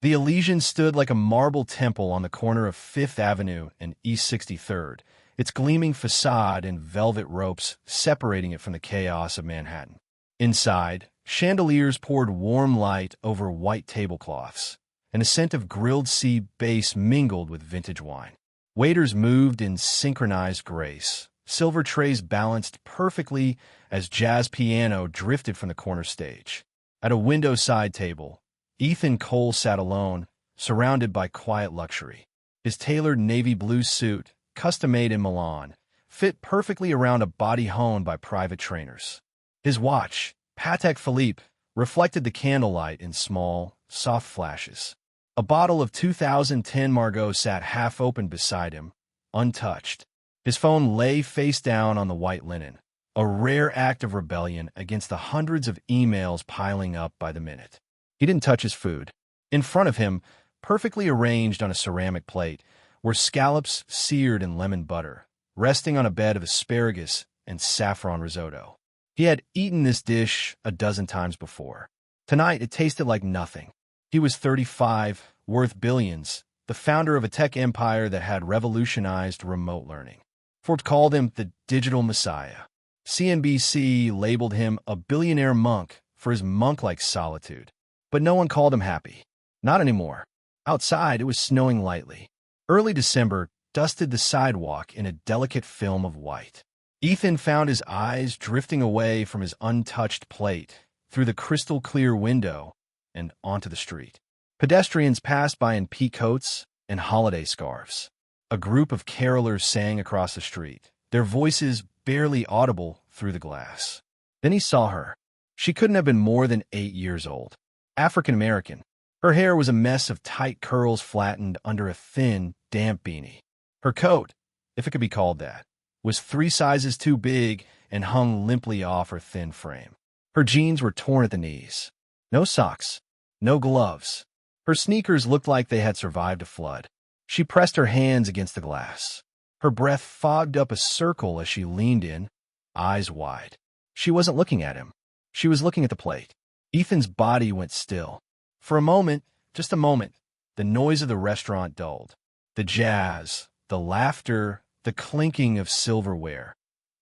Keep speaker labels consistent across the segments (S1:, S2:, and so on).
S1: The Elysian stood like a marble temple on the corner of Fifth Avenue and East 63rd, its gleaming facade and velvet ropes separating it from the chaos of Manhattan. Inside, chandeliers poured warm light over white tablecloths, and a scent of grilled sea bass mingled with vintage wine. Waiters moved in synchronized grace, silver trays balanced perfectly as jazz piano drifted from the corner stage. At a window-side table, Ethan Cole sat alone, surrounded by quiet luxury. His tailored navy blue suit, custom-made in Milan, fit perfectly around a body honed by private trainers. His watch, Patek Philippe, reflected the candlelight in small, soft flashes. A bottle of 2010 Margaux sat half-open beside him, untouched. His phone lay face down on the white linen, a rare act of rebellion against the hundreds of emails piling up by the minute. He didn't touch his food. In front of him, perfectly arranged on a ceramic plate, were scallops seared in lemon butter, resting on a bed of asparagus and saffron risotto. He had eaten this dish a dozen times before. Tonight, it tasted like nothing. He was 35, worth billions, the founder of a tech empire that had revolutionized remote learning. Forbes called him the digital messiah. CNBC labeled him a billionaire monk for his monk-like solitude. But no one called him happy. Not anymore. Outside, it was snowing lightly. Early December dusted the sidewalk in a delicate film of white. Ethan found his eyes drifting away from his untouched plate, through the crystal-clear window, and onto the street. Pedestrians passed by in pea coats and holiday scarves. A group of carolers sang across the street, their voices barely audible through the glass. Then he saw her. She couldn't have been more than 8 years old. African-American. Her hair was a mess of tight curls flattened under a thin, damp beanie. Her coat, if it could be called that, was 3 sizes too big and hung limply off her thin frame. Her jeans were torn at the knees. No socks. No gloves. Her sneakers looked like they had survived a flood. She pressed her hands against the glass. Her breath fogged up a circle as she leaned in, eyes wide. She wasn't looking at him. She was looking at the plate. Ethan's body went still. For a moment, just a moment, the noise of the restaurant dulled. The jazz, the laughter, the clinking of silverware,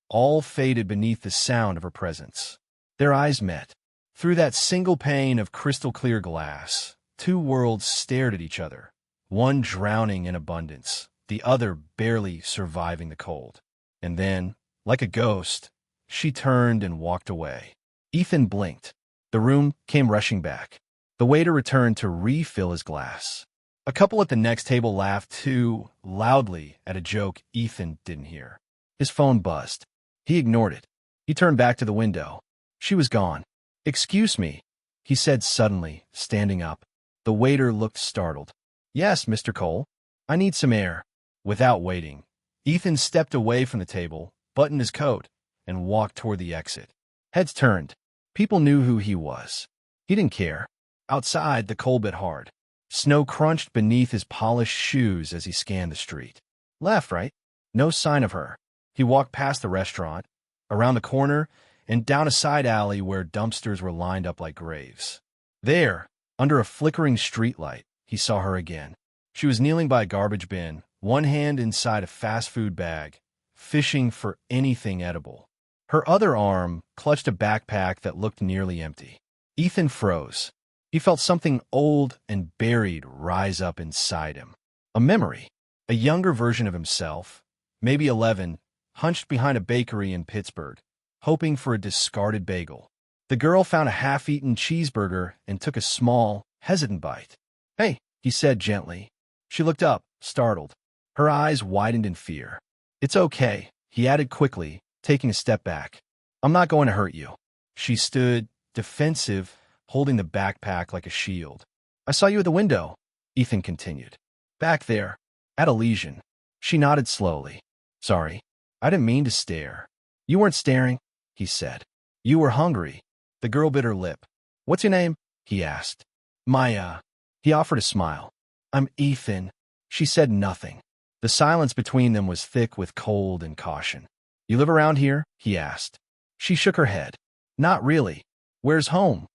S1: all faded beneath the sound of her presence. Their eyes met. Through that single pane of crystal-clear glass, 2 worlds stared at each other, one drowning in abundance, the other barely surviving the cold. And then, like a ghost, she turned and walked away. Ethan blinked. The room came rushing back. The waiter returned to refill his glass. A couple at the next table laughed too loudly at a joke Ethan didn't hear. His phone buzzed. He ignored it. He turned back to the window. She was gone. "Excuse me," he said suddenly, standing up. The waiter looked startled. "Yes, Mr. Cole. I need some air." Without waiting, Ethan stepped away from the table, buttoned his coat, and walked toward the exit. Heads turned. People knew who he was. He didn't care. Outside, the cold bit hard. Snow crunched beneath his polished shoes as he scanned the street. Left, right? No sign of her. He walked past the restaurant, around the corner, and down a side alley where dumpsters were lined up like graves. There, under a flickering streetlight, he saw her again. She was kneeling by a garbage bin, one hand inside a fast food bag, fishing for anything edible. Her other arm clutched a backpack that looked nearly empty. Ethan froze. He felt something old and buried rise up inside him. A memory. A younger version of himself, maybe 11, hunched behind a bakery in Pittsburgh, hoping for a discarded bagel. The girl found a half-eaten cheeseburger and took a small, hesitant bite. "Hey," he said gently. She looked up, startled. Her eyes widened in fear. "It's okay," he added quickly, taking a step back. "I'm not going to hurt you." She stood, defensive, holding the backpack like a shield. "I saw you at the window," Ethan continued. "Back there, at Elysian." She nodded slowly. "Sorry, I didn't mean to stare." "You weren't staring," he said. "You were hungry." The girl bit her lip. "What's your name?" he asked. "Maya." He offered a smile. "I'm Ethan." She said nothing. The silence between them was thick with cold and caution. "You live around here?" he asked. She shook her head. "Not really. Where's home?"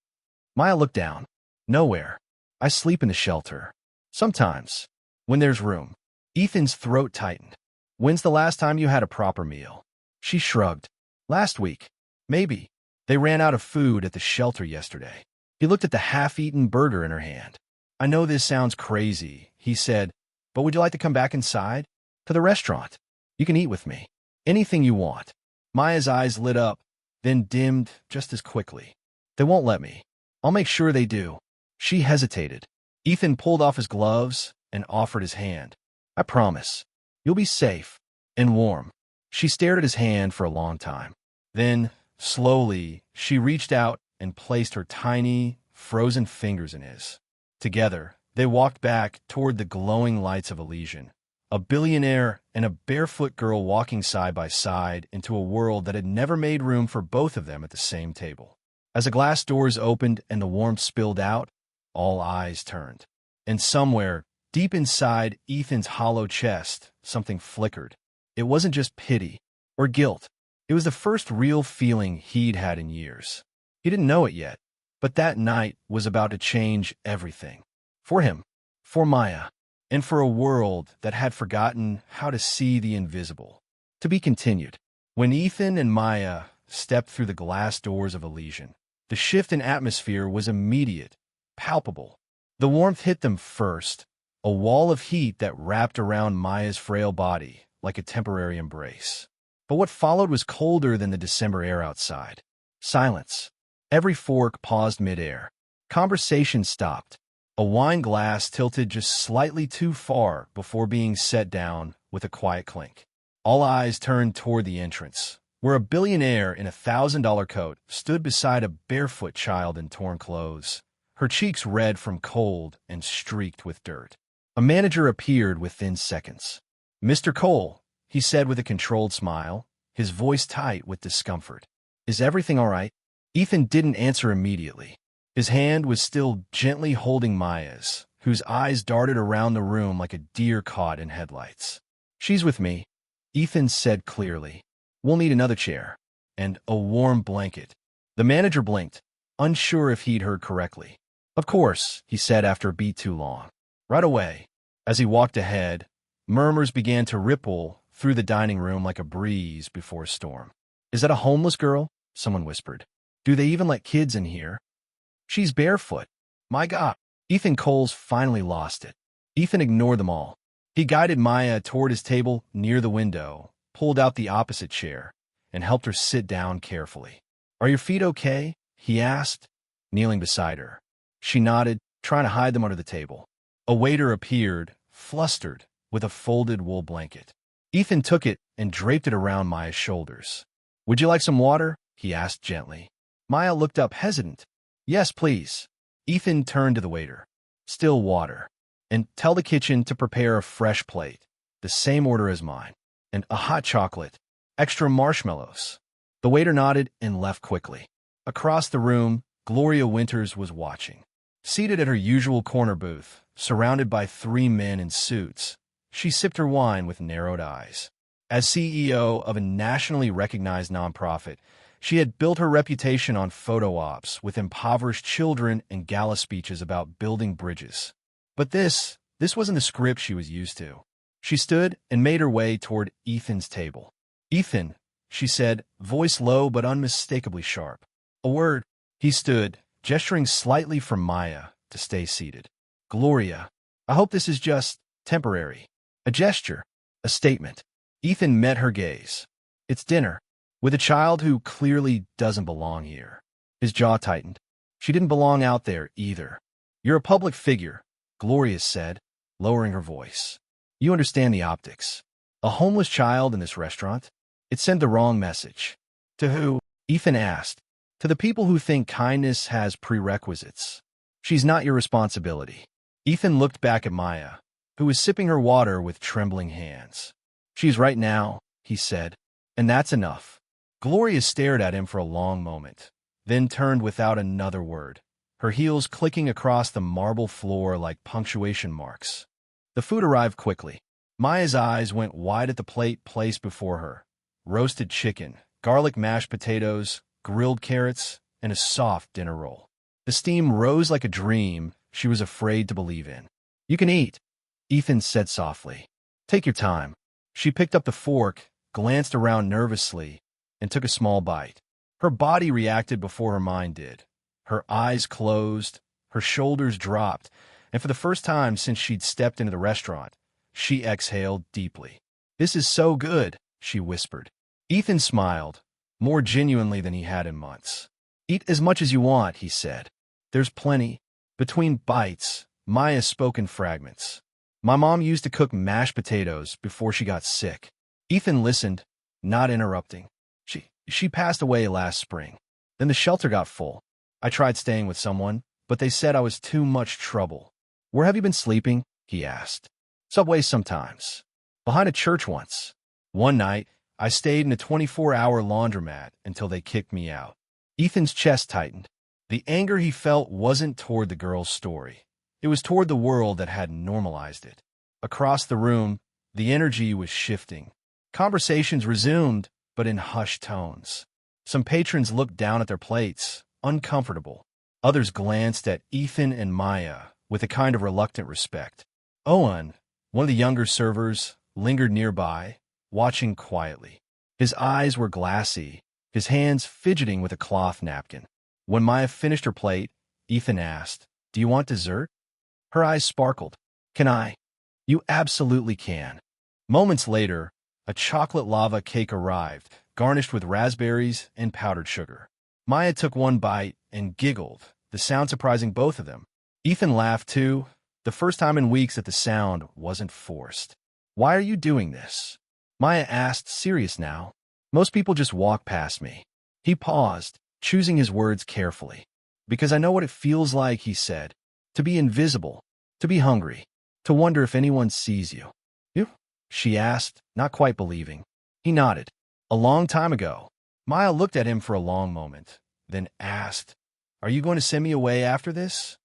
S1: Maya looked down. "Nowhere. I sleep in the shelter. Sometimes, when there's room. Ethan's throat tightened. When's the last time you had a proper meal? She shrugged. Last week. Maybe. They ran out of food at the shelter yesterday. He looked at the half-eaten burger in her hand. I know this sounds crazy, he said, but would you like to come back inside? To the restaurant. You can eat with me. Anything you want. Maya's eyes lit up, then dimmed just as quickly. They won't let me. I'll make sure they do. She hesitated. Ethan pulled off his gloves and offered his hand. I promise. You'll be safe and warm. She stared at his hand for a long time. Then, slowly, she reached out and placed her tiny, frozen fingers in his. Together, they walked back toward the glowing lights of Elysian, a billionaire and a barefoot girl walking side by side into a world that had never made room for both of them at the same table. As the glass doors opened and the warmth spilled out, all eyes turned. And somewhere, deep inside Ethan's hollow chest, something flickered. It wasn't just pity or guilt. It was the first real feeling he'd had in years. He didn't know it yet, but that night was about to change everything. For him, for Maya, and for a world that had forgotten how to see the invisible. To be continued. When Ethan and Maya stepped through the glass doors of Elysian, the shift in atmosphere was immediate, palpable. The warmth hit them first, a wall of heat that wrapped around Maya's frail body like a temporary embrace. But what followed was colder than the December air outside. Silence. Every fork paused midair. Conversation stopped. A wine glass tilted just slightly too far before being set down with a quiet clink. All eyes turned toward the entrance, where a billionaire in a $1,000 coat stood beside a barefoot child in torn clothes, her cheeks red from cold and streaked with dirt. A manager appeared within seconds. Mr. Cole, he said with a controlled smile, his voice tight with discomfort. Is everything all right? Ethan didn't answer immediately. His hand was still gently holding Maya's, whose eyes darted around the room like a deer caught in headlights. She's with me, Ethan said clearly. We'll need another chair. And a warm blanket. The manager blinked, unsure if he'd heard correctly. Of course, he said after a beat too long. Right away. As he walked ahead, murmurs began to ripple through the dining room like a breeze before a storm. Is that a homeless girl? Someone whispered. Do they even let kids in here? She's barefoot. My God. Ethan Coles finally lost it. Ethan ignored them all. He guided Maya toward his table near the window, pulled out the opposite chair, and helped her sit down carefully. Are your feet okay? He asked, kneeling beside her. She nodded, trying to hide them under the table. A waiter appeared, flustered, with a folded wool blanket. Ethan took it and draped it around Maya's shoulders. Would you like some water? He asked gently. Maya looked up hesitant. Yes, please. Ethan turned to the waiter. Still water. And tell the kitchen to prepare a fresh plate, the same order as mine, and a hot chocolate, extra marshmallows. The waiter nodded and left quickly. Across the room, Gloria Winters was watching. Seated at her usual corner booth, surrounded by 3 men in suits, she sipped her wine with narrowed eyes. As CEO of a nationally recognized nonprofit, she had built her reputation on photo ops with impoverished children and gala speeches about building bridges. But this wasn't the script she was used to. She stood and made her way toward Ethan's table. Ethan, she said, voice low but unmistakably sharp. A word. He stood, gesturing slightly from Maya to stay seated. Gloria, I hope this is just temporary. A gesture, a statement. Ethan met her gaze. It's dinner, with a child who clearly doesn't belong here. His jaw tightened. She didn't belong out there either. You're a public figure, Gloria said, lowering her voice. You understand the optics. A homeless child in this restaurant? It sent the wrong message. To who? Ethan asked. To the people who think kindness has prerequisites. She's not your responsibility. Ethan looked back at Maya, who was sipping her water with trembling hands. She's right now, he said, and that's enough. Gloria stared at him for a long moment, then turned without another word, her heels clicking across the marble floor like punctuation marks. The food arrived quickly. Maya's eyes went wide at the plate placed before her. Roasted chicken, garlic mashed potatoes, grilled carrots, and a soft dinner roll. The steam rose like a dream she was afraid to believe in. "You can eat," Ethan said softly. "Take your time." She picked up the fork, glanced around nervously, and took a small bite. Her body reacted before her mind did. Her eyes closed, her shoulders dropped, and for the first time since she'd stepped into the restaurant, she exhaled deeply. "This is so good," she whispered. Ethan smiled, more genuinely than he had in months. "Eat as much as you want," he said. "There's plenty." Between bites, Maya spoke in fragments. "My mom used to cook mashed potatoes before she got sick." Ethan listened, not interrupting. She passed away last spring. Then the shelter got full. I tried staying with someone, but they said I was too much trouble. "Where have you been sleeping?" he asked. "Subway sometimes. Behind a church once. One night, I stayed in a 24-hour laundromat until they kicked me out." Ethan's chest tightened. The anger he felt wasn't toward the girl's story. It was toward the world that had normalized it. Across the room, the energy was shifting. Conversations resumed, but in hushed tones. Some patrons looked down at their plates, uncomfortable. Others glanced at Ethan and Maya with a kind of reluctant respect. Owen, one of the younger servers, lingered nearby, watching quietly. His eyes were glassy, his hands fidgeting with a cloth napkin. When Maya finished her plate, Ethan asked, "Do you want dessert?" Her eyes sparkled. "Can I?" "You absolutely can." Moments later, a chocolate lava cake arrived, garnished with raspberries and powdered sugar. Maya took one bite and giggled, the sound surprising both of them. Ethan laughed too, the first time in weeks that the sound wasn't forced. "Why are you doing this?" Maya asked, serious now. "Most people just walk past me." He paused, choosing his words carefully. "Because I know what it feels like," he said. "To be invisible, to be hungry, to wonder if anyone sees you." "You?" she asked, not quite believing. He nodded. "A long time ago." Maya looked at him for a long moment, then asked, "Are you going to send me away after this?"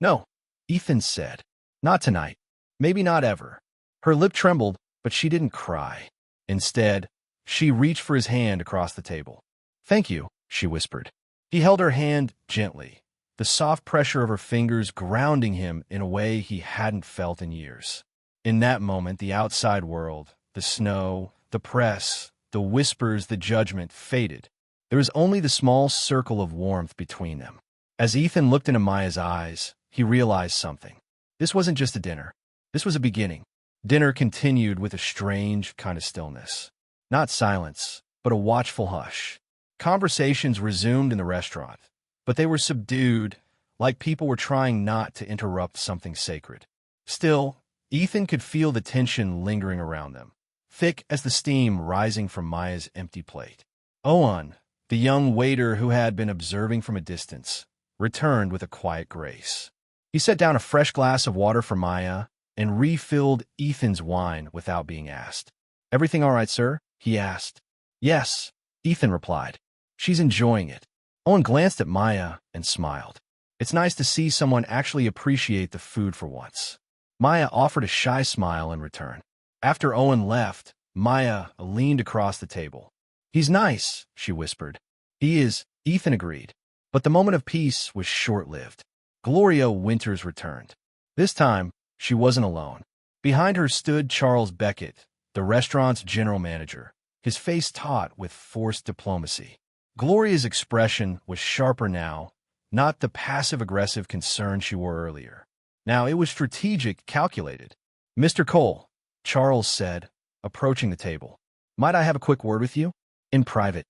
S1: "No," Ethan said. "Not tonight. Maybe not ever." Her lip trembled, but she didn't cry. Instead, she reached for his hand across the table. "Thank you," she whispered. He held her hand gently, the soft pressure of her fingers grounding him in a way he hadn't felt in years. In that moment, the outside world, the snow, the press, the whispers, the judgment faded. There was only the small circle of warmth between them. As Ethan looked into Maya's eyes, he realized something. This wasn't just a dinner. This was a beginning. Dinner continued with a strange kind of stillness. Not silence, but a watchful hush. Conversations resumed in the restaurant, but they were subdued, like people were trying not to interrupt something sacred. Still, Ethan could feel the tension lingering around them, thick as the steam rising from Maya's empty plate. Owen, the young waiter who had been observing from a distance, returned with a quiet grace. He set down a fresh glass of water for Maya and refilled Ethan's wine without being asked. "Everything all right, sir?" he asked. "Yes," Ethan replied. "She's enjoying it." Owen glanced at Maya and smiled. "It's nice to see someone actually appreciate the food for once." Maya offered a shy smile in return. After Owen left, Maya leaned across the table. "He's nice," she whispered. "He is," Ethan agreed. But the moment of peace was short-lived. Gloria Winters returned. This time, she wasn't alone. Behind her stood Charles Beckett, the restaurant's general manager, his face taut with forced diplomacy. Gloria's expression was sharper now, not the passive-aggressive concern she wore earlier. Now it was strategic, calculated. "Mr. Cole," Charles said, approaching the table. "Might I have a quick word with you?" "In private."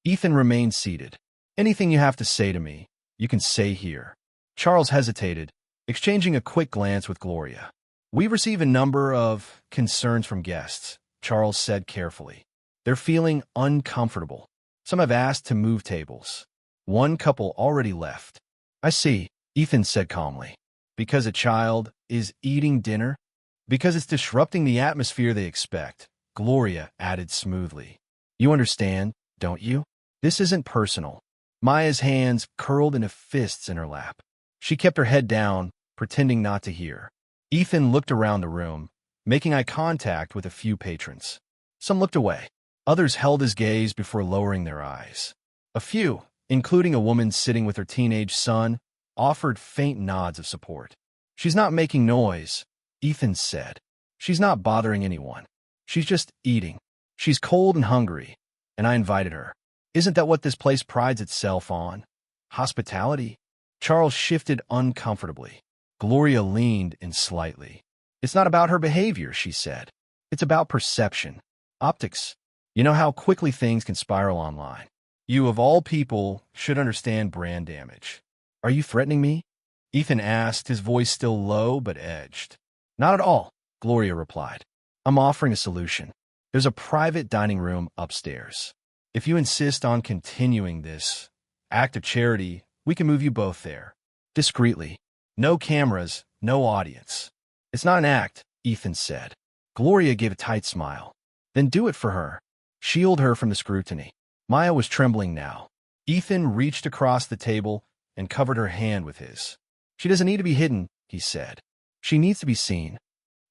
S1: Ethan remained seated. "Anything you have to say to me, you can say here." Charles hesitated, exchanging a quick glance with Gloria. "We've received a number of concerns from guests," Charles said carefully. "They're feeling uncomfortable. Some have asked to move tables. One couple already left." "I see," Ethan said calmly. "Because a child is eating dinner?" "Because it's disrupting the atmosphere they expect," Gloria added smoothly. "You understand, don't you? This isn't personal." Maya's hands curled into fists in her lap. She kept her head down, pretending not to hear. Ethan looked around the room, making eye contact with a few patrons. Some looked away. Others held his gaze before lowering their eyes. A few, including a woman sitting with her teenage son, offered faint nods of support. She's not making noise, Ethan said. She's not bothering anyone. She's just eating. She's cold and hungry, and I invited her. Isn't that what this place prides itself on? Hospitality? Charles shifted uncomfortably. Gloria leaned in slightly. It's not about her behavior, she said. It's about perception. Optics. You know how quickly things can spiral online. You, of all people, should understand brand damage. Are you threatening me? Ethan asked, his voice still low but edged. Not at all, Gloria replied. I'm offering a solution. There's a private dining room upstairs. If you insist on continuing this act of charity, we can move you both there. Discreetly. No cameras, no audience. It's not an act, Ethan said. Gloria gave a tight smile. Then do it for her. Shield her from the scrutiny. Maya was trembling now. Ethan reached across the table and covered her hand with his. She doesn't need to be hidden, he said. She needs to be seen.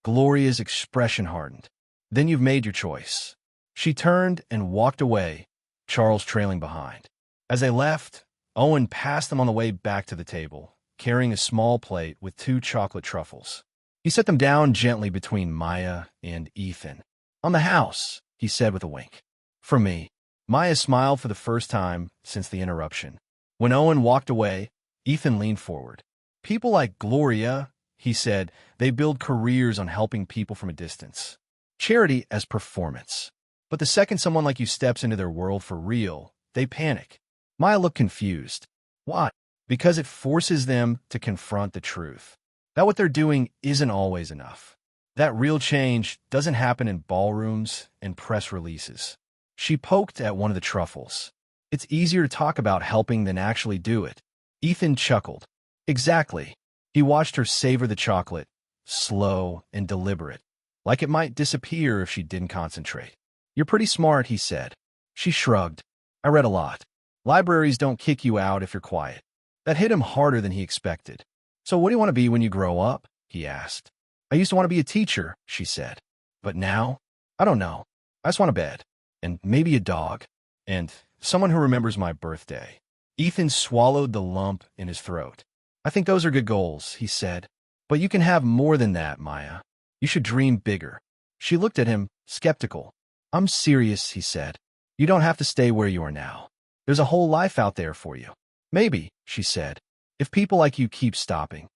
S1: Gloria's expression hardened. Then you've made your choice. She turned and walked away, Charles trailing behind. As they left, Owen passed them on the way back to the table, carrying a small plate with 2 chocolate truffles. He set them down gently between Maya and Ethan. On the house, he said with a wink. For me. Maya smiled for the first time since the interruption. When Owen walked away, Ethan leaned forward. People like Gloria, he said, they build careers on helping people from a distance. Charity as performance. But the second someone like you steps into their world for real, they panic. Maya looked confused. Why? Because it forces them to confront the truth. That what they're doing isn't always enough. That real change doesn't happen in ballrooms and press releases. She poked at one of the truffles. It's easier to talk about helping than actually do it. Ethan chuckled. Exactly. He watched her savor the chocolate, slow and deliberate, like it might disappear if she didn't concentrate. You're pretty smart, he said. She shrugged. I read a lot. Libraries don't kick you out if you're quiet. That hit him harder than he expected. So what do you want to be when you grow up? He asked. I used to want to be a teacher, she said. But now? I don't know. I just want a bed. And maybe a dog. And someone who remembers my birthday. Ethan swallowed the lump in his throat. I think those are good goals, he said. But you can have more than that, Maya. You should dream bigger. She looked at him, skeptical. I'm serious, he said. You don't have to stay where you are now. There's a whole life out there for you. Maybe, she said, if people like you keep stopping.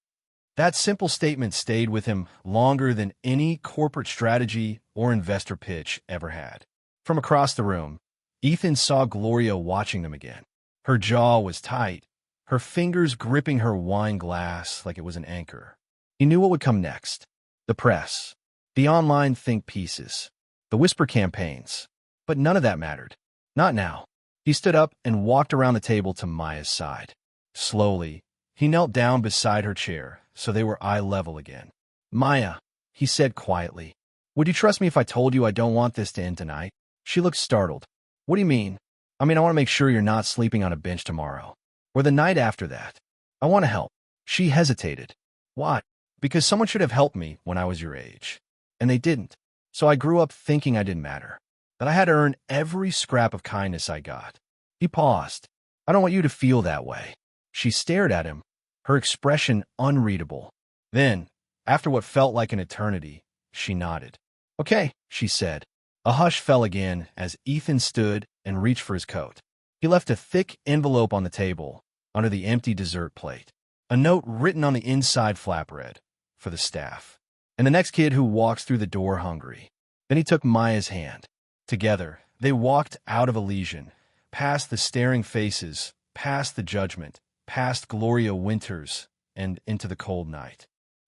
S1: That simple statement stayed with him longer than any corporate strategy or investor pitch ever had. From across the room, Ethan saw Gloria watching them again. Her jaw was tight, her fingers gripping her wine glass like it was an anchor. He knew what would come next. The press, the online think pieces, the whisper campaigns. But none of that mattered. Not now. He stood up and walked around the table to Maya's side. Slowly, he knelt down beside her chair so they were eye level again. Maya, he said quietly, would you trust me if I told you I don't want this to end tonight? She looked startled. What do you mean? I want to make sure you're not sleeping on a bench tomorrow. Or the night after that. I want to help. She hesitated. Why? Because someone should have helped me when I was your age. And they didn't. So I grew up thinking I didn't matter. That I had to earn every scrap of kindness I got. He paused. I don't want you to feel that way. She stared at him, her expression unreadable. Then, after what felt like an eternity, she nodded. Okay, she said. A hush fell again as Ethan stood and reached for his coat. He left a thick envelope on the table, under the empty dessert plate. A note written on the inside flap read, for the staff. And the next kid who walks through the door hungry. Then he took Maya's hand. Together, they walked out of Elysian, past the staring faces, past the judgment, past Gloria Winters, and into the cold night.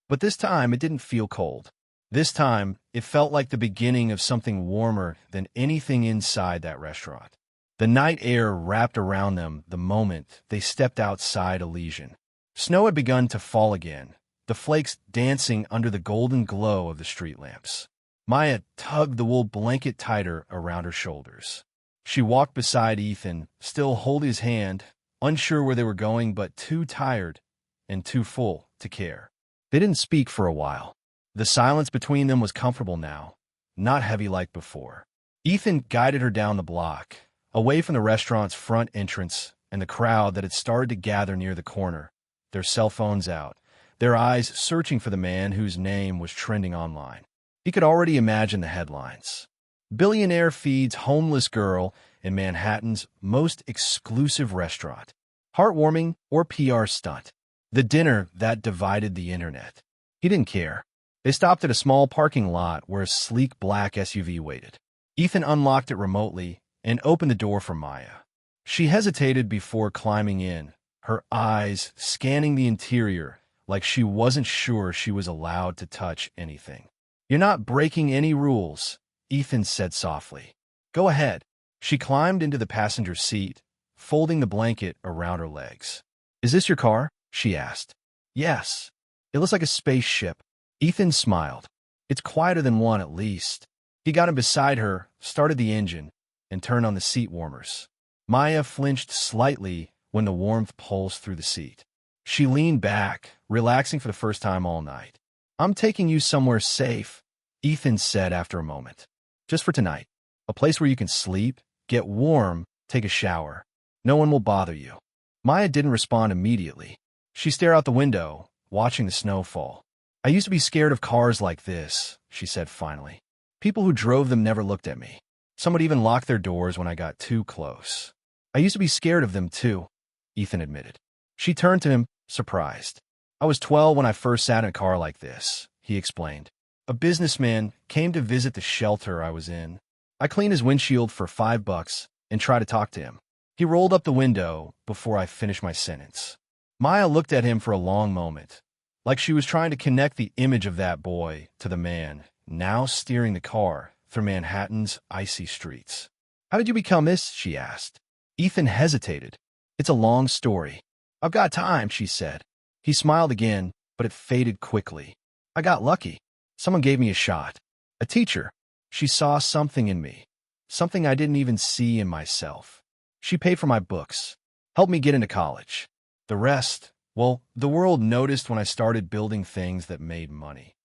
S1: But this time it didn't feel cold. This time, it felt like the beginning of something warmer than anything inside that restaurant. The night air wrapped around them the moment they stepped outside Elysian. Snow had begun to fall again, the flakes dancing under the golden glow of the street lamps. Maya tugged the wool blanket tighter around her shoulders. She walked beside Ethan, still holding his hand, unsure where they were going but too tired and too full to care. They didn't speak for a while. The silence between them was comfortable now, not heavy like before. Ethan guided her down the block, away from the restaurant's front entrance and the crowd that had started to gather near the corner, their cell phones out, their eyes searching for the man whose name was trending online. He could already imagine the headlines. Billionaire feeds homeless girl in Manhattan's most exclusive restaurant. Heartwarming or PR stunt. The dinner that divided the internet. He didn't care. They stopped at a small parking lot where a sleek black SUV waited. Ethan unlocked it remotely and opened the door for Maya. She hesitated before climbing in, her eyes scanning the interior like she wasn't sure she was allowed to touch anything. "You're not breaking any rules," Ethan said softly. "Go ahead." She climbed into the passenger seat, folding the blanket around her legs. "Is this your car?" she asked. "Yes. It looks like a spaceship." Ethan smiled. "It's quieter than one at least." He got in beside her, started the engine, and turned on the seat warmers. Maya flinched slightly when the warmth pulsed through the seat. She leaned back, relaxing for the first time all night. "I'm taking you somewhere safe," Ethan said after a moment. "Just for tonight. A place where you can sleep, get warm, take a shower. No one will bother you." Maya didn't respond immediately. She stared out the window, watching the snow fall. "I used to be scared of cars like this," she said finally. "People who drove them never looked at me. Some would even lock their doors when I got too close. I used to be scared of them too," Ethan admitted. She turned to him, surprised. "I was 12 when I first sat in a car like this," he explained. "A businessman came to visit the shelter I was in. I cleaned his windshield for $5 and tried to talk to him. He rolled up the window before I finished my sentence." Maya looked at him for a long moment, like she was trying to connect the image of that boy to the man now steering the car through Manhattan's icy streets. "How did you become this?" she asked. Ethan hesitated. "It's a long story." "I've got time," she said. He smiled again, but it faded quickly. "I got lucky. Someone gave me a shot. A teacher. She saw something in me. Something I didn't even see in myself. She paid for my books. Helped me get into college. The rest, well, the world noticed when I started building things that made money."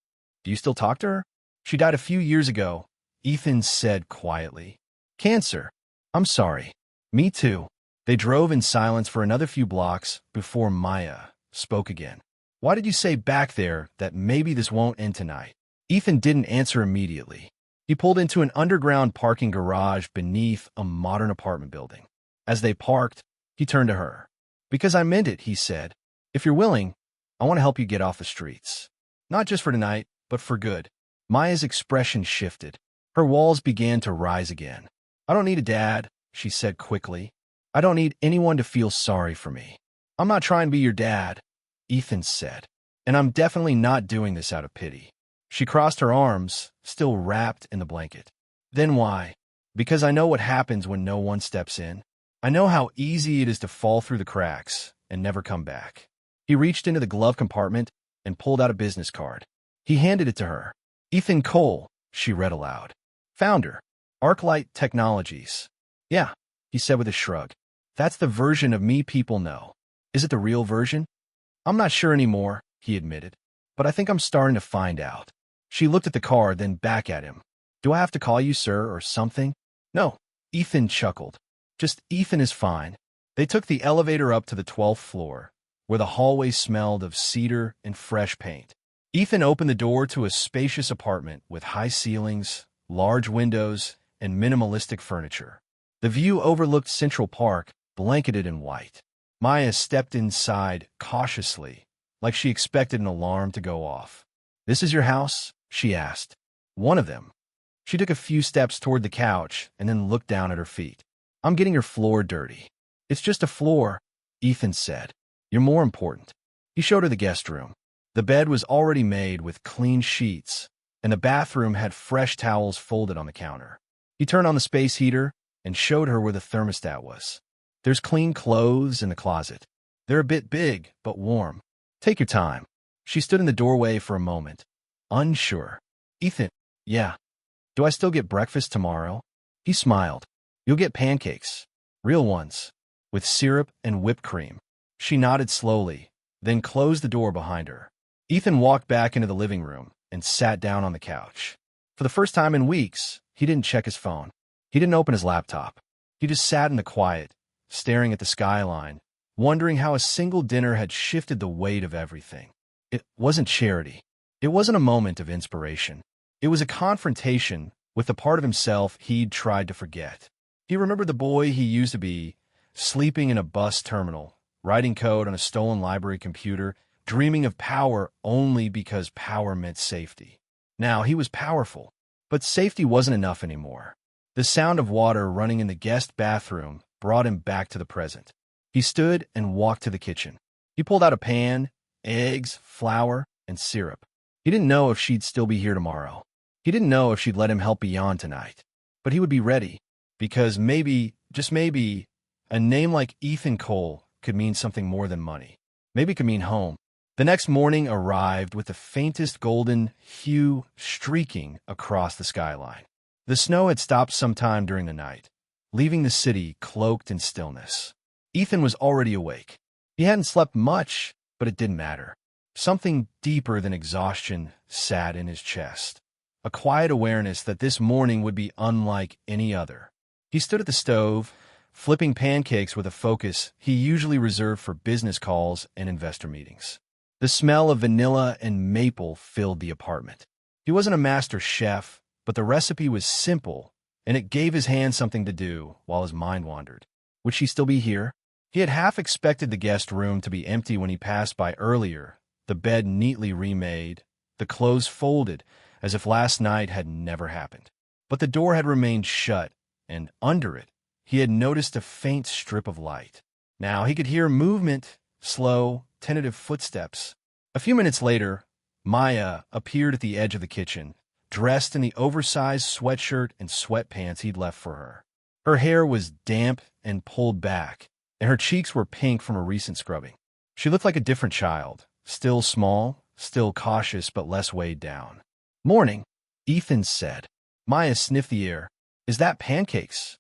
S1: "Do you still talk to her?" "She died a few years ago," Ethan said quietly. "Cancer." "I'm sorry." "Me too." They drove in silence for another few blocks before Maya spoke again. "Why did you say back there that maybe this won't end tonight?" Ethan didn't answer immediately. He pulled into an underground parking garage beneath a modern apartment building. As they parked, he turned to her. "Because I meant it," he said. "If you're willing, I want to help you get off the streets. Not just for tonight, but for good." Maya's expression shifted. Her walls began to rise again. "I don't need a dad," she said quickly. "I don't need anyone to feel sorry for me. I'm not trying to be your dad," Ethan said. "And I'm definitely not doing this out of pity." She crossed her arms, still wrapped in the blanket. "Then why?" "Because I know what happens when no one steps in. I know how easy it is to fall through the cracks and never come back." He reached into the glove compartment and pulled out a business card. He handed it to her. "Ethan Cole," she read aloud. "Founder, Arclight Technologies." "Yeah," he said with a shrug. "That's the version of me people know." "Is it the real version?" "I'm not sure anymore," he admitted. "But I think I'm starting to find out." She looked at the card, then back at him. "Do I have to call you sir or something?" "No," Ethan chuckled. "Just Ethan is fine." They took the elevator up to the 12th floor, where the hallway smelled of cedar and fresh paint. Ethan opened the door to a spacious apartment with high ceilings, large windows, and minimalistic furniture. The view overlooked Central Park, blanketed in white. Maya stepped inside cautiously, like she expected an alarm to go off. "This is your house?" she asked. "One of them." She took a few steps toward the couch and then looked down at her feet. "I'm getting your floor dirty." "It's just a floor," Ethan said. "You're more important." He showed her the guest room. The bed was already made with clean sheets, and the bathroom had fresh towels folded on the counter. He turned on the space heater and showed her where the thermostat was. "There's clean clothes in the closet. They're a bit big, but warm. Take your time." She stood in the doorway for a moment, unsure. "Ethan, yeah. Do I still get breakfast tomorrow?" He smiled. "You'll get pancakes. Real ones. With syrup and whipped cream." She nodded slowly, then closed the door behind her. Ethan walked back into the living room and sat down on the couch. For the first time in weeks, he didn't check his phone. He didn't open his laptop. He just sat in the quiet, staring at the skyline, wondering how a single dinner had shifted the weight of everything. It wasn't charity. It wasn't a moment of inspiration. It was a confrontation with the part of himself he'd tried to forget. He remembered the boy he used to be, sleeping in a bus terminal, writing code on a stolen library computer, dreaming of power only because power meant safety. Now he was powerful, but safety wasn't enough anymore. The sound of water running in the guest bathroom brought him back to the present. He stood and walked to the kitchen. He pulled out a pan, eggs, flour, and syrup. He didn't know if she'd still be here tomorrow. He didn't know if she'd let him help beyond tonight. But he would be ready, because maybe, just maybe, a name like Ethan Cole could mean something more than money. Maybe it could mean home. The next morning arrived with the faintest golden hue streaking across the skyline. The snow had stopped sometime during the night, leaving the city cloaked in stillness. Ethan was already awake. He hadn't slept much, but it didn't matter. Something deeper than exhaustion sat in his chest. A quiet awareness that this morning would be unlike any other. He stood at the stove, flipping pancakes with a focus he usually reserved for business calls and investor meetings. The smell of vanilla and maple filled the apartment. He wasn't a master chef, but the recipe was simple, and it gave his hand something to do while his mind wandered. Would she still be here? He had half expected the guest room to be empty when he passed by earlier, the bed neatly remade, the clothes folded, as if last night had never happened. But the door had remained shut, and under it, he had noticed a faint strip of light. Now he could hear movement, slow, tentative footsteps. A few minutes later, Maya appeared at the edge of the kitchen, dressed in the oversized sweatshirt and sweatpants he'd left for her. Her hair was damp and pulled back, and her cheeks were pink from a recent scrubbing. She looked like a different child, still small, still cautious, but less weighed down. "Morning," Ethan said. Maya sniffed the air. "Is that pancakes?"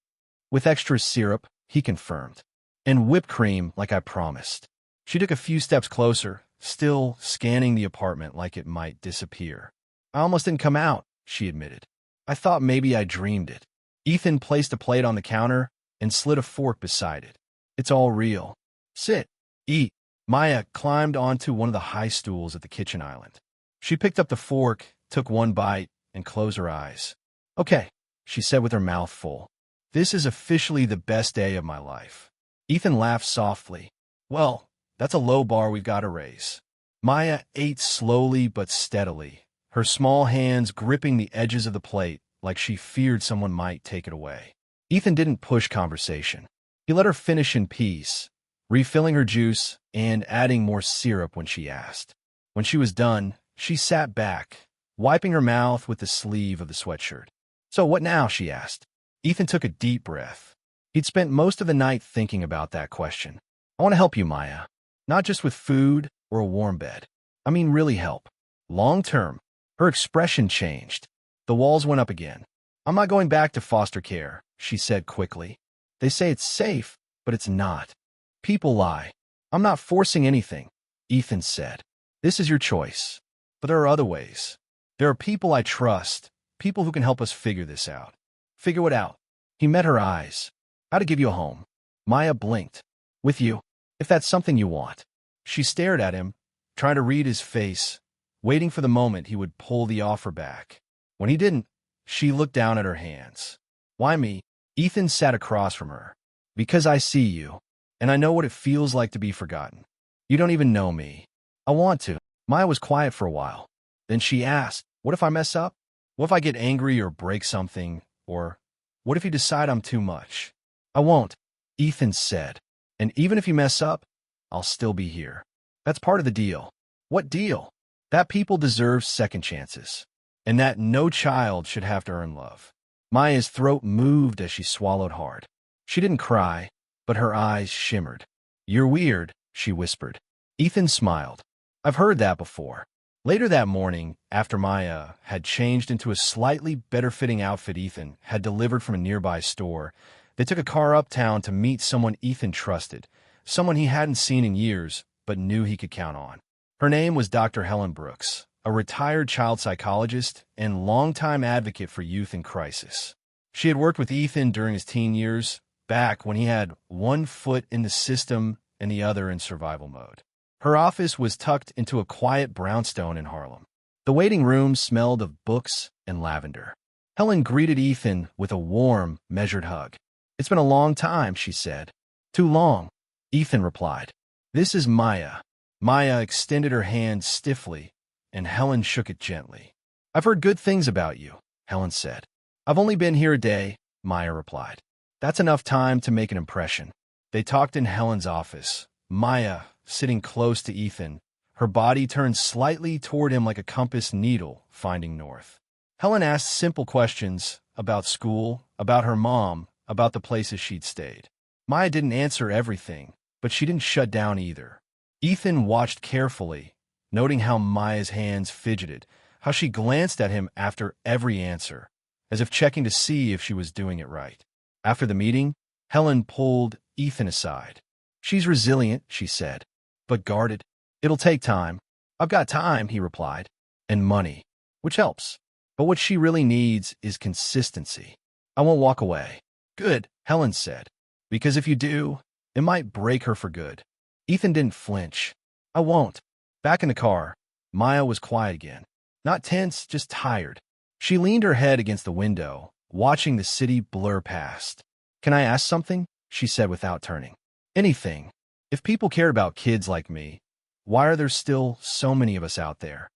S1: "With extra syrup," he confirmed. "And whipped cream, like I promised." She took a few steps closer, still scanning the apartment like it might disappear. "I almost didn't come out," she admitted. "I thought maybe I dreamed it." Ethan placed a plate on the counter and slid a fork beside it. "It's all real. Sit. Eat." Maya climbed onto one of the high stools at the kitchen island. She picked up the fork, took one bite, and closed her eyes. "Okay," she said with her mouth full. "This is officially the best day of my life." Ethan laughed softly. "Well, that's a low bar we've got to raise." Maya ate slowly but steadily, her small hands gripping the edges of the plate like she feared someone might take it away. Ethan didn't push conversation. He let her finish in peace, refilling her juice and adding more syrup when she asked. When she was done, she sat back, wiping her mouth with the sleeve of the sweatshirt. "So what now?" she asked. Ethan took a deep breath. He'd spent most of the night thinking about that question. "I want to help you, Maya. Not just with food or a warm bed. I mean really help. Long term." Her expression changed. The walls went up again. "I'm not going back to foster care," she said quickly. "They say it's safe, but it's not. People lie." "I'm not forcing anything," Ethan said. "This is your choice. But there are other ways. There are people I trust, people who can help us figure this out." "Figure it out." He met her eyes. "How to give you a home." Maya blinked. "With you, if that's something you want." She stared at him, trying to read his face, waiting for the moment he would pull the offer back. When he didn't, she looked down at her hands. "Why me?" Ethan sat across from her. "Because I see you, and I know what it feels like to be forgotten. You don't even know me. I want to." Maya was quiet for a while. Then she asked, "What if I mess up? What if I get angry or break something? Or what if you decide I'm too much?" "I won't," Ethan said. "And even if you mess up, I'll still be here. That's part of the deal." "What deal?" "That people deserve second chances, and that no child should have to earn love." Maya's throat moved as she swallowed hard. She didn't cry, but her eyes shimmered. "You're weird," she whispered. Ethan smiled. "I've heard that before." Later that morning, after Maya had changed into a slightly better-fitting outfit Ethan had delivered from a nearby store, they took a car uptown to meet someone Ethan trusted, someone he hadn't seen in years but knew he could count on. Her name was Dr. Helen Brooks, a retired child psychologist and longtime advocate for youth in crisis. She had worked with Ethan during his teen years, back when he had one foot in the system and the other in survival mode. Her office was tucked into a quiet brownstone in Harlem. The waiting room smelled of books and lavender. Helen greeted Ethan with a warm, measured hug. "It's been a long time," she said. "Too long," Ethan replied. "This is Maya." Maya extended her hand stiffly, and Helen shook it gently. "I've heard good things about you," Helen said. "I've only been here a day," Maya replied. "That's enough time to make an impression." They talked in Helen's office, Maya sitting close to Ethan, her body turned slightly toward him like a compass needle finding north. Helen asked simple questions about school, about her mom, about the places she'd stayed. Maya didn't answer everything, but she didn't shut down either. Ethan watched carefully, noting how Maya's hands fidgeted, how she glanced at him after every answer, as if checking to see if she was doing it right. After the meeting, Helen pulled Ethan aside. "She's resilient," she said, "but guarded. It'll take time." "I've got time," he replied, "and money, which helps. But what she really needs is consistency. I won't walk away." "Good," Helen said, "because if you do, it might break her for good." Ethan didn't flinch. "I won't." Back in the car, Maya was quiet again. Not tense, just tired. She leaned her head against the window, watching the city blur past. "Can I ask something?" she said without turning. "Anything. If people cared about kids like me, why are there still so many of us out there?"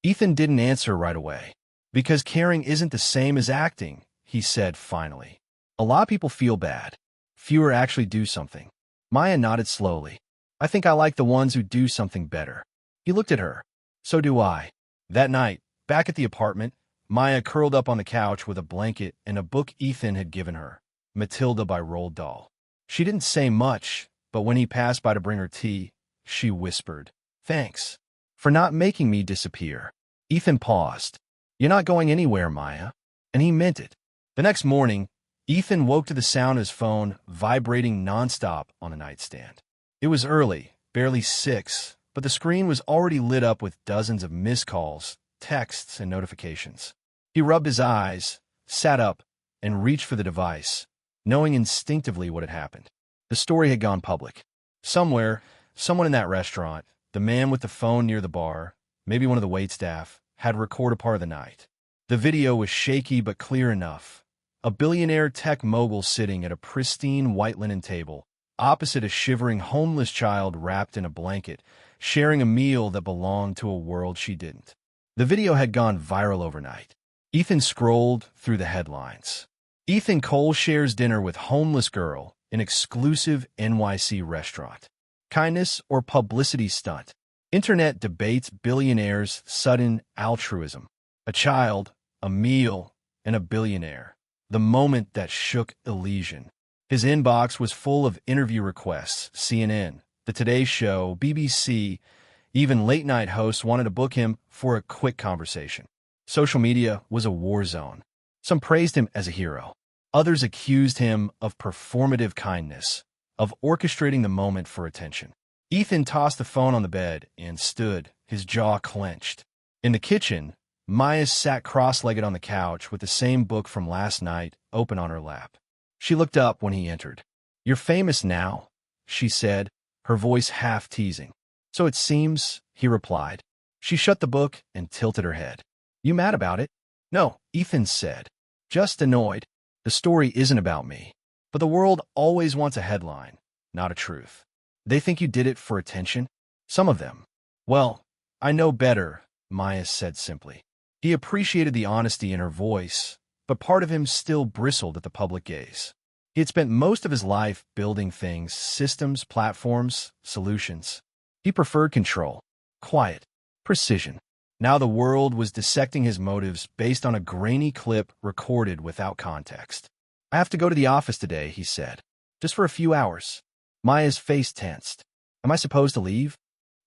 S1: Ethan didn't answer right away. "Because caring isn't the same as acting," he said finally. "A lot of people feel bad. Fewer actually do something." Maya nodded slowly. "I think I like the ones who do something better." He looked at her. "So do I." That night, back at the apartment, Maya curled up on the couch with a blanket and a book Ethan had given her, Matilda by Roald Dahl. She didn't say much, but when he passed by to bring her tea, she whispered, "Thanks for not making me disappear." Ethan paused. "You're not going anywhere, Maya." And he meant it. The next morning, Ethan woke to the sound of his phone vibrating nonstop on a nightstand. It was early, barely 6, but the screen was already lit up with dozens of missed calls, texts, and notifications. He rubbed his eyes, sat up, and reached for the device, knowing instinctively what had happened. The story had gone public. Somewhere, someone in that restaurant, the man with the phone near the bar, maybe one of the waitstaff, had recorded part of the night. The video was shaky but clear enough. A billionaire tech mogul sitting at a pristine white linen table, opposite a shivering homeless child wrapped in a blanket, sharing a meal that belonged to a world she didn't. The video had gone viral overnight. Ethan scrolled through the headlines. Ethan Cole shares dinner with homeless girl in exclusive NYC restaurant. Kindness or publicity stunt? Internet debates billionaires' sudden altruism. A child, a meal, and a billionaire. The moment that shook Elysian. His inbox was full of interview requests. CNN, The Today Show, BBC, even late-night hosts wanted to book him for a quick conversation. Social media was a war zone. Some praised him as a hero. Others accused him of performative kindness, of orchestrating the moment for attention. Ethan tossed the phone on the bed and stood, his jaw clenched. In the kitchen, Maya sat cross-legged on the couch with the same book from last night open on her lap. She looked up when he entered. "You're famous now," she said, her voice half teasing. "So it seems," he replied. She shut the book and tilted her head. "You mad about it?" "No," Ethan said. "Just annoyed. The story isn't about me. But the world always wants a headline, not a truth. They think you did it for attention. Some of them." "Well, I know better," Maya said simply. He appreciated the honesty in her voice, but part of him still bristled at the public gaze. He had spent most of his life building things, systems, platforms, solutions. He preferred control, quiet, precision. Now the world was dissecting his motives based on a grainy clip recorded without context. "I have to go to the office today," he said. "Just for a few hours." Maya's face tensed. "Am I supposed to leave?"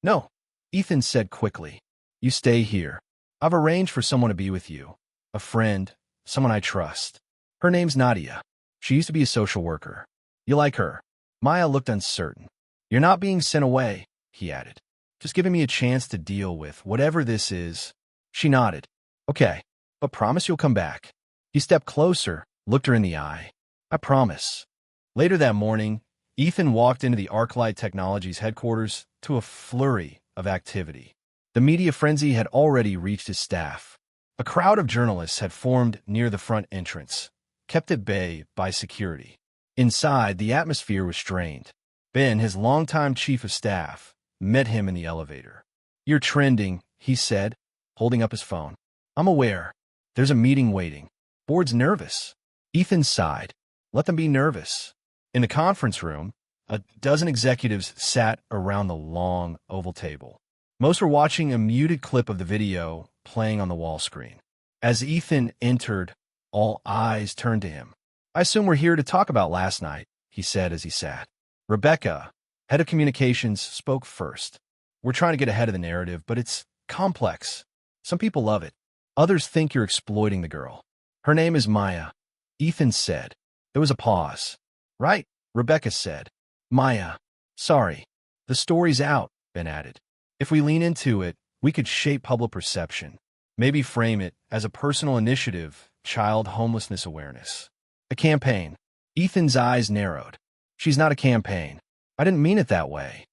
S1: "No," Ethan said quickly. "You stay here. I've arranged for someone to be with you. A friend, someone I trust. Her name's Nadia. She used to be a social worker. You like her." Maya looked uncertain. "You're not being sent away," he added. "Just giving me a chance to deal with whatever this is." She nodded. "Okay, but promise you'll come back." He stepped closer, looked her in the eye. "I promise." Later that morning, Ethan walked into the ArcLight Technologies headquarters to a flurry of activity. The media frenzy had already reached his staff. A crowd of journalists had formed near the front entrance, kept at bay by security. Inside, the atmosphere was strained. Ben, his longtime chief of staff, met him in the elevator. "You're trending," he said, holding up his phone. "I'm aware. There's a meeting waiting. Board's nervous." Ethan sighed. Let them be nervous. In the conference room, a dozen executives sat around the long, oval table. Most were watching a muted clip of the video playing on the wall screen. As Ethan entered, all eyes turned to him. "I assume we're here to talk about last night," he said as he sat. Rebecca, head of communications, spoke first. "We're trying to get ahead of the narrative, but it's complex. Some people love it. Others think you're exploiting the girl." "Her name is Maya," Ethan said. There was a pause. "Right," Rebecca said. "Maya. Sorry. The story's out," Ben added. "If we lean into it, we could shape public perception. Maybe frame it as a personal initiative, child homelessness awareness. A campaign." Ethan's eyes narrowed. "She's not a campaign. I didn't mean it that way."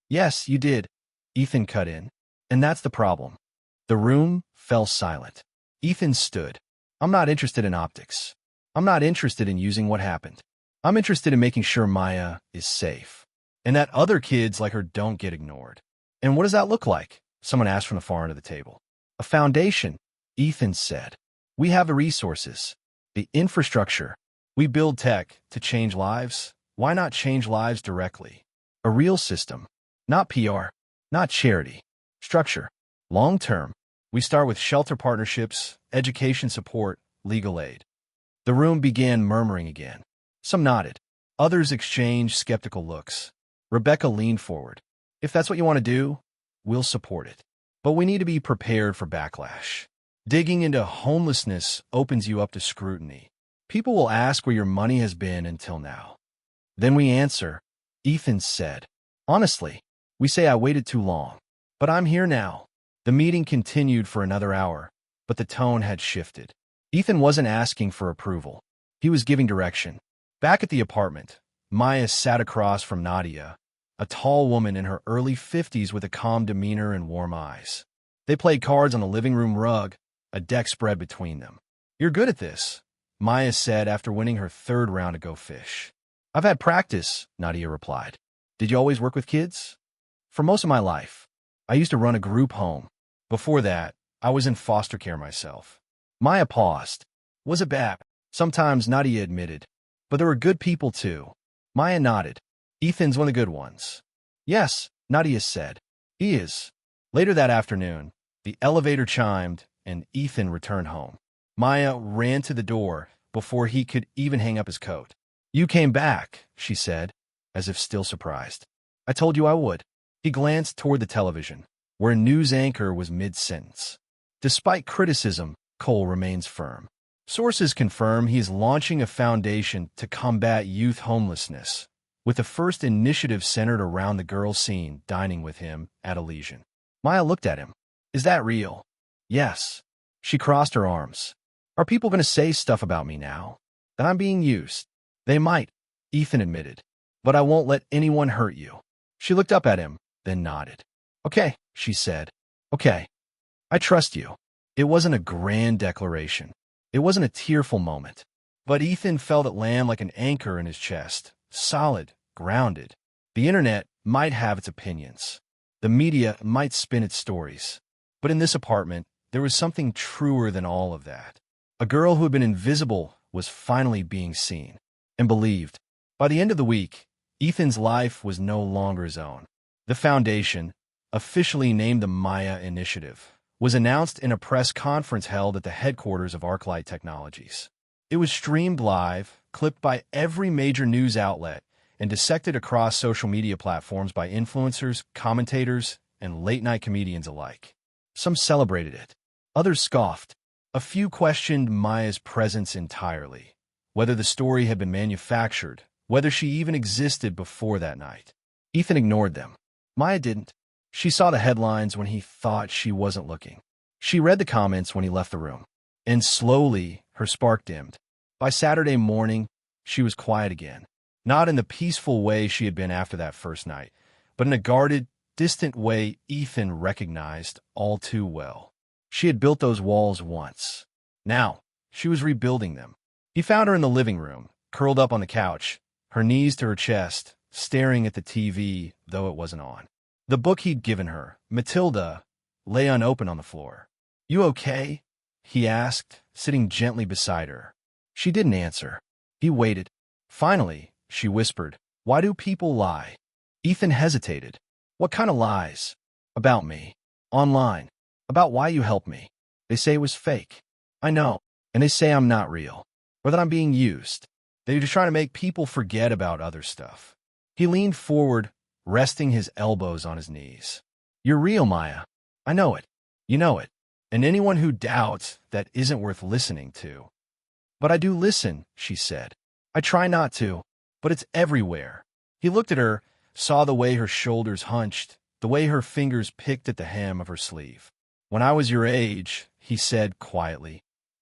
S1: "Yes, you did," Ethan cut in. "And that's the problem." The room fell silent. Ethan stood. "I'm not interested in optics. I'm not interested in using what happened. I'm interested in making sure Maya is safe, and that other kids like her don't get ignored." "And what does that look like?" someone asked from the far end of the table. "A foundation," Ethan said. "We have the resources, the infrastructure. We build tech to change lives. Why not change lives directly? A real system, not PR, not charity. Structure. Long term. We start with shelter partnerships, education support, legal aid." The room began murmuring again. Some nodded. Others exchanged skeptical looks. Rebecca leaned forward. "If that's what you want to do, we'll support it. But we need to be prepared for backlash. Digging into homelessness opens you up to scrutiny. People will ask where your money has been until now. Then we answer," Ethan said. "Honestly, we say I waited too long. But I'm here now." The meeting continued for another hour, but the tone had shifted. Ethan wasn't asking for approval. He was giving direction. Back at the apartment, Maya sat across from Nadia, a tall woman in her early 50s with a calm demeanor and warm eyes. They played cards on the living room rug, a deck spread between them. "You're good at this," Maya said after winning her third round to Go Fish. "I've had practice," Nadia replied. "Did you always work with kids?" "For most of my life. I used to run a group home. Before that, I was in foster care myself." Maya paused. "Was it bad?" "Sometimes," Nadia admitted. "But there were good people too." Maya nodded. "Ethan's one of the good ones." "Yes," Nadia said. "He is." Later that afternoon, the elevator chimed and Ethan returned home. Maya ran to the door before he could even hang up his coat. "You came back," she said, as if still surprised. "I told you I would." He glanced toward the television, where a news anchor was mid-sentence. Despite criticism, Cole remains firm. Sources confirm he is launching a foundation to combat youth homelessness, with the first initiative centered around the girl seen dining with him at Elysian. Maya looked at him. "Is that real?" "Yes." She crossed her arms. "Are people going to say stuff about me now? That I'm being used?" "They might," Ethan admitted. "But I won't let anyone hurt you." She looked up at him, then nodded. "Okay," she said. "Okay. I trust you." It wasn't a grand declaration. It wasn't a tearful moment. But Ethan felt it land like an anchor in his chest, solid, grounded. The internet might have its opinions. The media might spin its stories. But in this apartment, there was something truer than all of that. A girl who had been invisible was finally being seen and believed. By the end of the week, Ethan's life was no longer his own. The foundation, officially named the Maya Initiative, was announced in a press conference held at the headquarters of ArcLight Technologies. It was streamed live, clipped by every major news outlet, and dissected across social media platforms by influencers, commentators, and late-night comedians alike. Some celebrated it. Others scoffed. A few questioned Maya's presence entirely, whether the story had been manufactured, whether she even existed before that night. Ethan ignored them. Maya didn't. She saw the headlines when he thought she wasn't looking. She read the comments when he left the room. And slowly, her spark dimmed. By Saturday morning, she was quiet again. Not in the peaceful way she had been after that first night, but in a guarded, distant way Ethan recognized all too well. She had built those walls once. Now, she was rebuilding them. He found her in the living room, curled up on the couch, her knees to her chest, staring at the TV, though it wasn't on. The book he'd given her, Matilda, lay unopened on the floor. "You okay?" he asked, sitting gently beside her. She didn't answer. He waited. Finally, she whispered, "Why do people lie?" Ethan hesitated. "What kind of lies?" "About me. Online. About why you helped me. They say it was fake." "I know. And they say I'm not real. Or that I'm being used. They're just trying to make people forget about other stuff." He leaned forward, resting his elbows on his knees. "You're real, Maya. I know it. You know it. And anyone who doubts that isn't worth listening to." "But I do listen," she said. "I try not to, but it's everywhere." He looked at her, saw the way her shoulders hunched, the way her fingers picked at the hem of her sleeve. "When I was your age," he said quietly,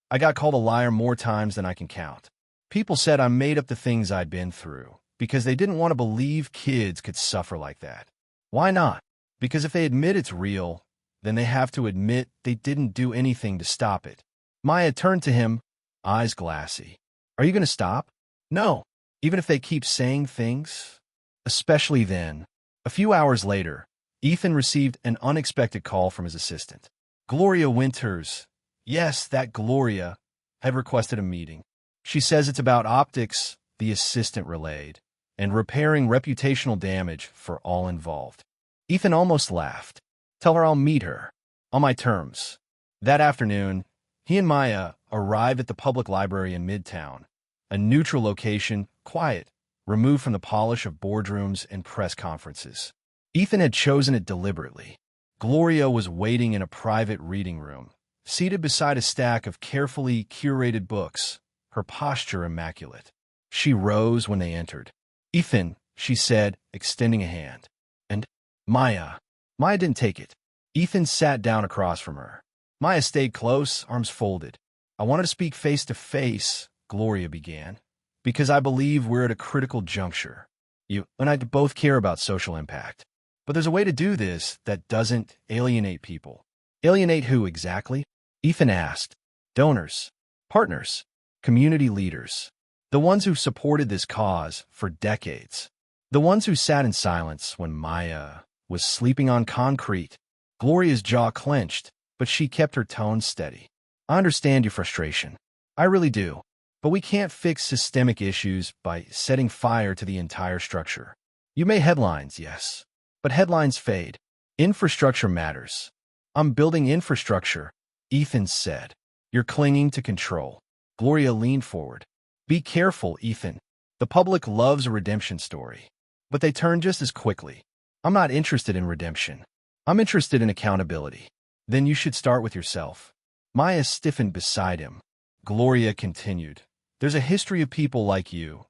S1: "I got called a liar more times than I can count. People said I made up the things I'd been through because they didn't want to believe kids could suffer like that. Why not? Because if they admit it's real, then they have to admit they didn't do anything to stop it." Maya turned to him, eyes glassy. "Are you going to stop?" "No, even if they keep saying things." Especially then. A few hours later, Ethan received an unexpected call from his assistant. Gloria Winters, yes, that Gloria, had requested a meeting. "She says it's about optics," the assistant relayed, "and repairing reputational damage for all involved." Ethan almost laughed. "Tell her I'll meet her. On my terms." That afternoon, he and Maya arrived at the public library in Midtown, a neutral location, quiet, removed from the polish of boardrooms and press conferences. Ethan had chosen it deliberately. Gloria was waiting in a private reading room, seated beside a stack of carefully curated books, her posture immaculate. She rose when they entered. "Ethan," she said, extending a hand. "And Maya." Maya didn't take it. Ethan sat down across from her. Maya stayed close, arms folded. "I wanted to speak face to face," Gloria began, "because I believe we're at a critical juncture. You and I both care about social impact. But there's a way to do this that doesn't alienate people." "Alienate who exactly?" Ethan asked. "Donors, partners, community leaders. The ones who supported this cause for decades. The ones who sat in silence when Maya was sleeping on concrete." Gloria's jaw clenched, but she kept her tone steady. "I understand your frustration. I really do. But we can't fix systemic issues by setting fire to the entire structure. You may headlines, yes, but headlines fade. Infrastructure matters." "I'm building infrastructure," Ethan said. "You're clinging to control." Gloria leaned forward. "Be careful, Ethan. The public loves a redemption story, but they turn just as quickly. I'm not interested in redemption. I'm interested in accountability. Then you should start with yourself." Maya stiffened beside him. Gloria continued. "There's a history of people like you,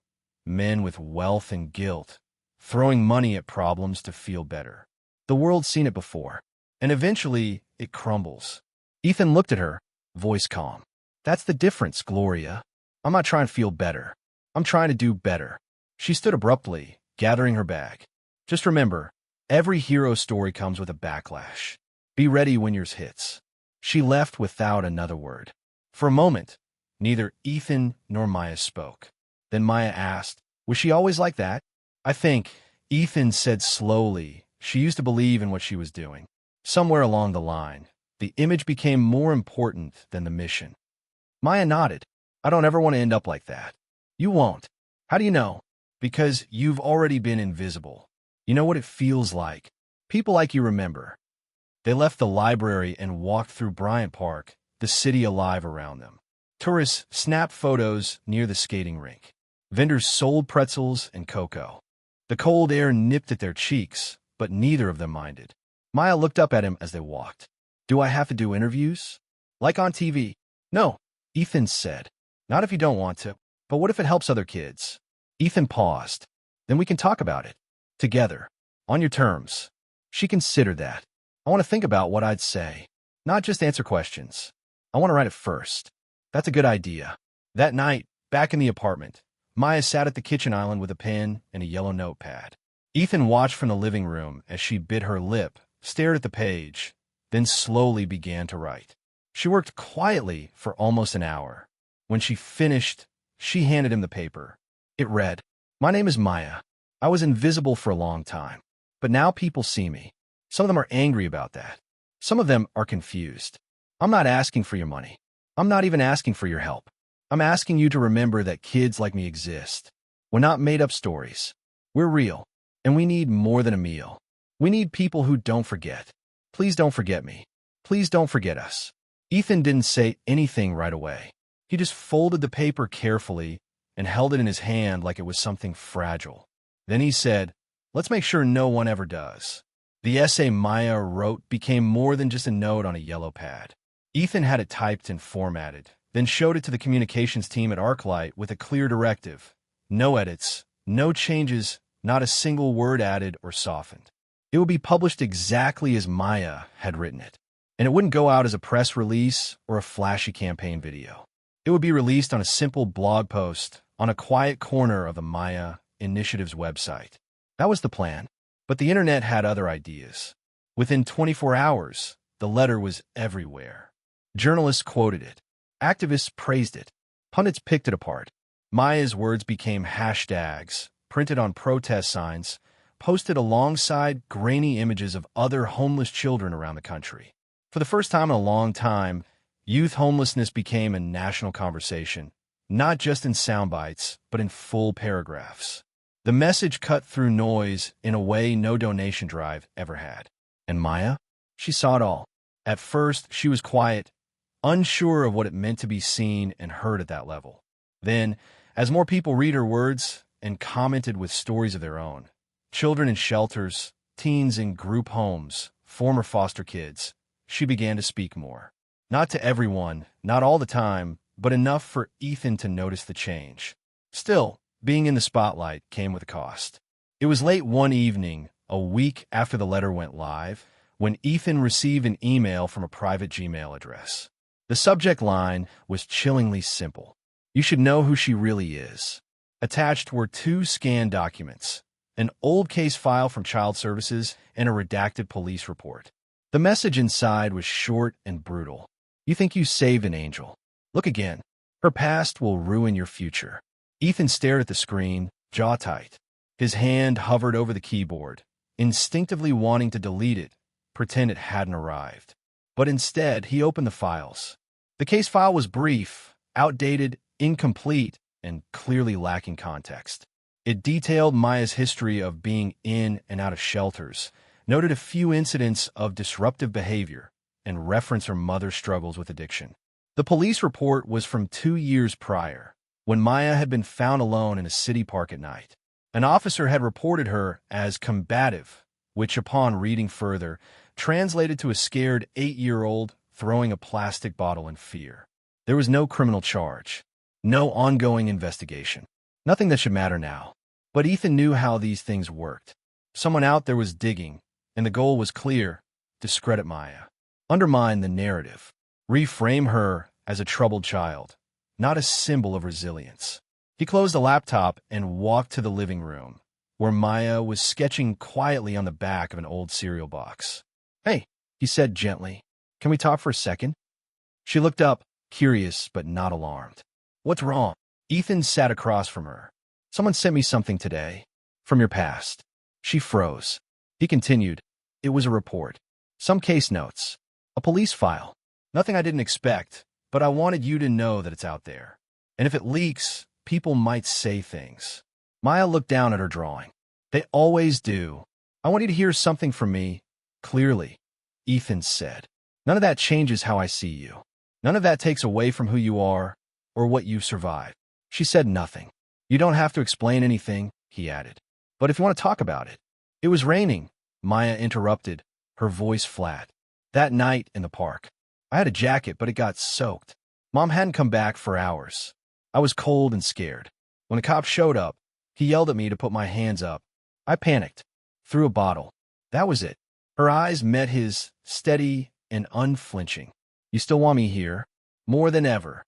S1: men with wealth and guilt, throwing money at problems to feel better. The world's seen it before, and eventually it crumbles." Ethan looked at her, voice calm. "That's the difference, Gloria. I'm not trying to feel better. I'm trying to do better." She stood abruptly, gathering her bag. "Just remember, every hero story comes with a backlash. Be ready when yours hits." She left without another word. For a moment, neither Ethan nor Maya spoke. Then Maya asked, "Was she always like that?" "I think," Ethan said slowly, "she used to believe in what she was doing. Somewhere along the line, the image became more important than the mission." Maya nodded. "I don't ever want to end up like that." "You won't." "How do you know?" "Because you've already been invisible. You know what it feels like. People like you remember." They left the library and walked through Bryant Park, the city alive around them. Tourists snapped photos near the skating rink. Vendors sold pretzels and cocoa. The cold air nipped at their cheeks, but neither of them minded. Maya looked up at him as they walked. "Do I have to do interviews? Like on TV?" "No," Ethan said. "Not if you don't want to. But what if it helps other kids?" Ethan paused. "Then we can talk about it. Together. On your terms." She considered that. "I want to think about what I'd say. Not just answer questions. I want to write it first." "That's a good idea." That night, back in the apartment, Maya sat at the kitchen island with a pen and a yellow notepad. Ethan watched from the living room as she bit her lip, stared at the page, then slowly began to write. She worked quietly for almost an hour. When she finished, she handed him the paper. It read, "My name is Maya. I was invisible for a long time, but now people see me. Some of them are angry about that. Some of them are confused. I'm not asking for your money. I'm not even asking for your help. I'm asking you to remember that kids like me exist. We're not made-up stories. We're real, and we need more than a meal. We need people who don't forget. Please don't forget me. Please don't forget us." Ethan didn't say anything right away. He just folded the paper carefully and held it in his hand like it was something fragile. Then he said, "Let's make sure no one ever does." The essay Maya wrote became more than just a note on a yellow pad. Ethan had it typed and formatted, then showed it to the communications team at ArcLight with a clear directive. No edits, no changes, not a single word added or softened. It would be published exactly as Maya had written it, and it wouldn't go out as a press release or a flashy campaign video. It would be released on a simple blog post on a quiet corner of the Maya Initiative's website. That was the plan, but the internet had other ideas. Within 24 hours, the letter was everywhere. Journalists quoted it. Activists praised it. Pundits picked it apart. Maya's words became hashtags, printed on protest signs, posted alongside grainy images of other homeless children around the country. For the first time in a long time, youth homelessness became a national conversation, not just in sound bites, but in full paragraphs. The message cut through noise in a way no donation drive ever had. And Maya? She saw it all. At first, she was quiet, unsure of what it meant to be seen and heard at that level. Then, as more people read her words and commented with stories of their own, children in shelters, teens in group homes, former foster kids, she began to speak more. Not to everyone, not all the time, but enough for Ethan to notice the change. Still, being in the spotlight came with a cost. It was late one evening, a week after the letter went live, when Ethan received an email from a private Gmail address. The subject line was chillingly simple. "You should know who she really is." Attached were 2 scanned documents, an old case file from Child Services and a redacted police report. The message inside was short and brutal. "You think you saved an angel? Look again. Her past will ruin your future." Ethan stared at the screen, jaw tight. His hand hovered over the keyboard, instinctively wanting to delete it, pretend it hadn't arrived. But instead, he opened the files. The case file was brief, outdated, incomplete, and clearly lacking context. It detailed Maya's history of being in and out of shelters, noted a few incidents of disruptive behavior, and referenced her mother's struggles with addiction. The police report was from 2 years prior, when Maya had been found alone in a city park at night. An officer had reported her as combative, which, upon reading further, translated to a scared 8-year-old throwing a plastic bottle in fear. There was no criminal charge, no ongoing investigation, nothing that should matter now. But Ethan knew how these things worked. Someone out there was digging, and the goal was clear: discredit Maya, undermine the narrative, reframe her as a troubled child, not a symbol of resilience. He closed the laptop and walked to the living room, where Maya was sketching quietly on the back of an old cereal box. "Hey," he said gently, "can we talk for a second?" She looked up, curious but not alarmed. "What's wrong?" Ethan sat across from her. "Someone sent me something today. From your past." She froze. He continued. "It was a report. Some case notes. A police file. Nothing I didn't expect, but I wanted you to know that it's out there. And if it leaks, people might say things." Maya looked down at her drawing. "They always do. I want you to hear something from me, clearly," Ethan said. "None of that changes how I see you. None of that takes away from who you are or what you've survived." She said nothing. "You don't have to explain anything," he added. "But if you want to talk about it." "It was raining," Maya interrupted, her voice flat. "That night in the park. I had a jacket, but it got soaked. Mom hadn't come back for hours. I was cold and scared. When the cop showed up, he yelled at me to put my hands up. I panicked, threw a bottle. That was it." Her eyes met his, steady and unflinching. "You still want me here?" "More than ever."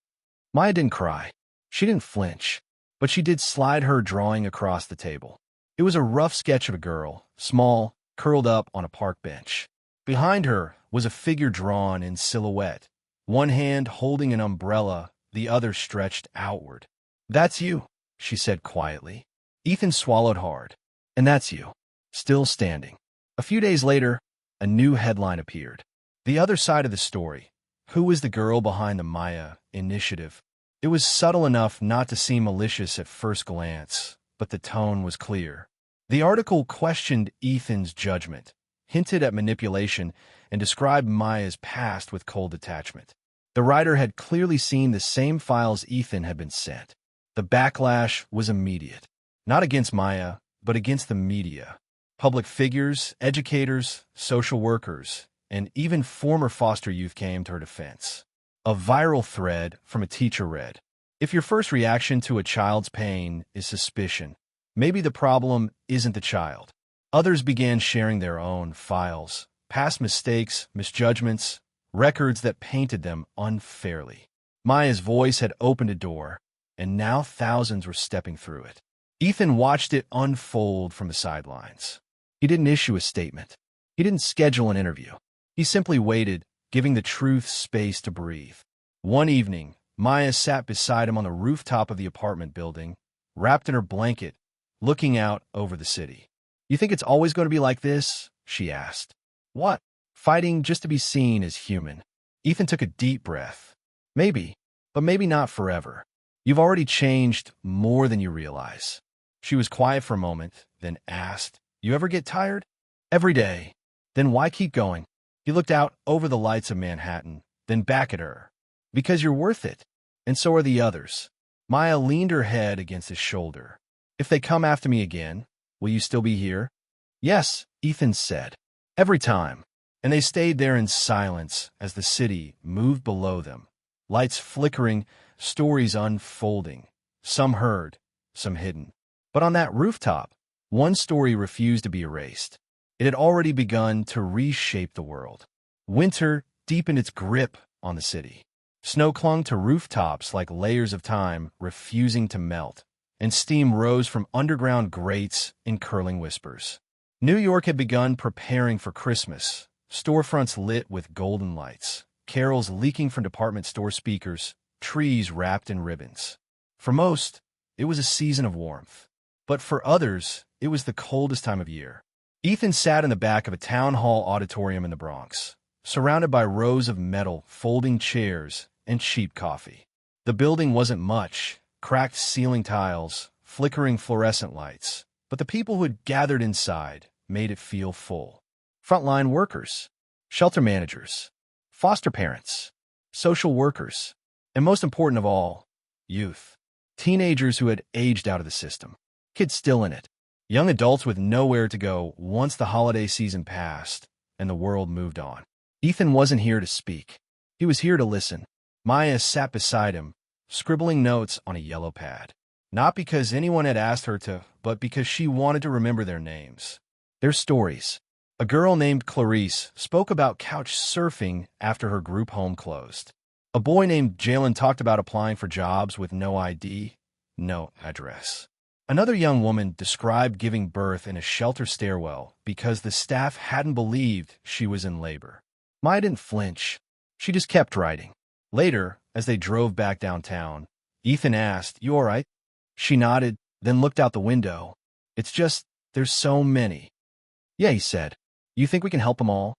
S1: Maya didn't cry. She didn't flinch. but she did slide her drawing across the table. It was a rough sketch of a girl, small, curled up on a park bench. Behind her was a figure drawn in silhouette, one hand holding an umbrella, the other stretched outward. "That's you," she said quietly. Ethan swallowed hard. "And that's you." Still standing. A few days later, a new headline appeared. The other side of the story. Who was the girl behind the Maya initiative? It was subtle enough not to seem malicious at first glance, but the tone was clear. The article questioned Ethan's judgment, hinted at manipulation, and described Maya's past with cold detachment. The writer had clearly seen the same files Ethan had been sent. The backlash was immediate. Not against Maya, but against the media. Public figures, educators, social workers, and even former foster youth came to her defense. A viral thread from a teacher read, "If your first reaction to a child's pain is suspicion, maybe the problem isn't the child." Others began sharing their own files, past mistakes, misjudgments, records that painted them unfairly. Maya's voice had opened a door, and now thousands were stepping through it. Ethan watched it unfold from the sidelines. He didn't issue a statement. He didn't schedule an interview. He simply waited, giving the truth space to breathe. One evening, Maya sat beside him on the rooftop of the apartment building, wrapped in her blanket, looking out over the city. "You think it's always going to be like this?" she asked. "What? Fighting just to be seen as human?" Ethan took a deep breath. "Maybe, but maybe not forever. You've already changed more than you realize." She was quiet for a moment, then asked, "You ever get tired?" "Every day." "Then why keep going?" He looked out over the lights of Manhattan, then back at her. "Because you're worth it, and so are the others." Maya leaned her head against his shoulder. "If they come after me again, will you still be here?" "Yes," Ethan said. "Every time." And they stayed there in silence as the city moved below them, lights flickering, stories unfolding, some heard, some hidden. But on that rooftop, one story refused to be erased. It had already begun to reshape the world. Winter deepened its grip on the city. Snow clung to rooftops like layers of time, refusing to melt, and steam rose from underground grates in curling whispers. New York had begun preparing for Christmas, storefronts lit with golden lights, carols leaking from department store speakers, trees wrapped in ribbons. For most, it was a season of warmth. But for others, it was the coldest time of year. Ethan sat in the back of a town hall auditorium in the Bronx, surrounded by rows of metal, folding chairs, and cheap coffee. The building wasn't much, cracked ceiling tiles, flickering fluorescent lights, but the people who had gathered inside made it feel full. Frontline workers, shelter managers, foster parents, social workers, and most important of all, youth. Teenagers who had aged out of the system. Kids still in it. Young adults with nowhere to go once the holiday season passed and the world moved on. Ethan wasn't here to speak. He was here to listen. Maya sat beside him, scribbling notes on a yellow pad. Not because anyone had asked her to, but because she wanted to remember their names. Their stories. A girl named Clarice spoke about couch surfing after her group home closed. A boy named Jalen talked about applying for jobs with no ID, no address. Another young woman described giving birth in a shelter stairwell because the staff hadn't believed she was in labor. Maya didn't flinch. She just kept writing. Later, as they drove back downtown, Ethan asked, "You all right?" She nodded, then looked out the window. "It's just, there's so many." "Yeah," he said. "You think we can help them all?"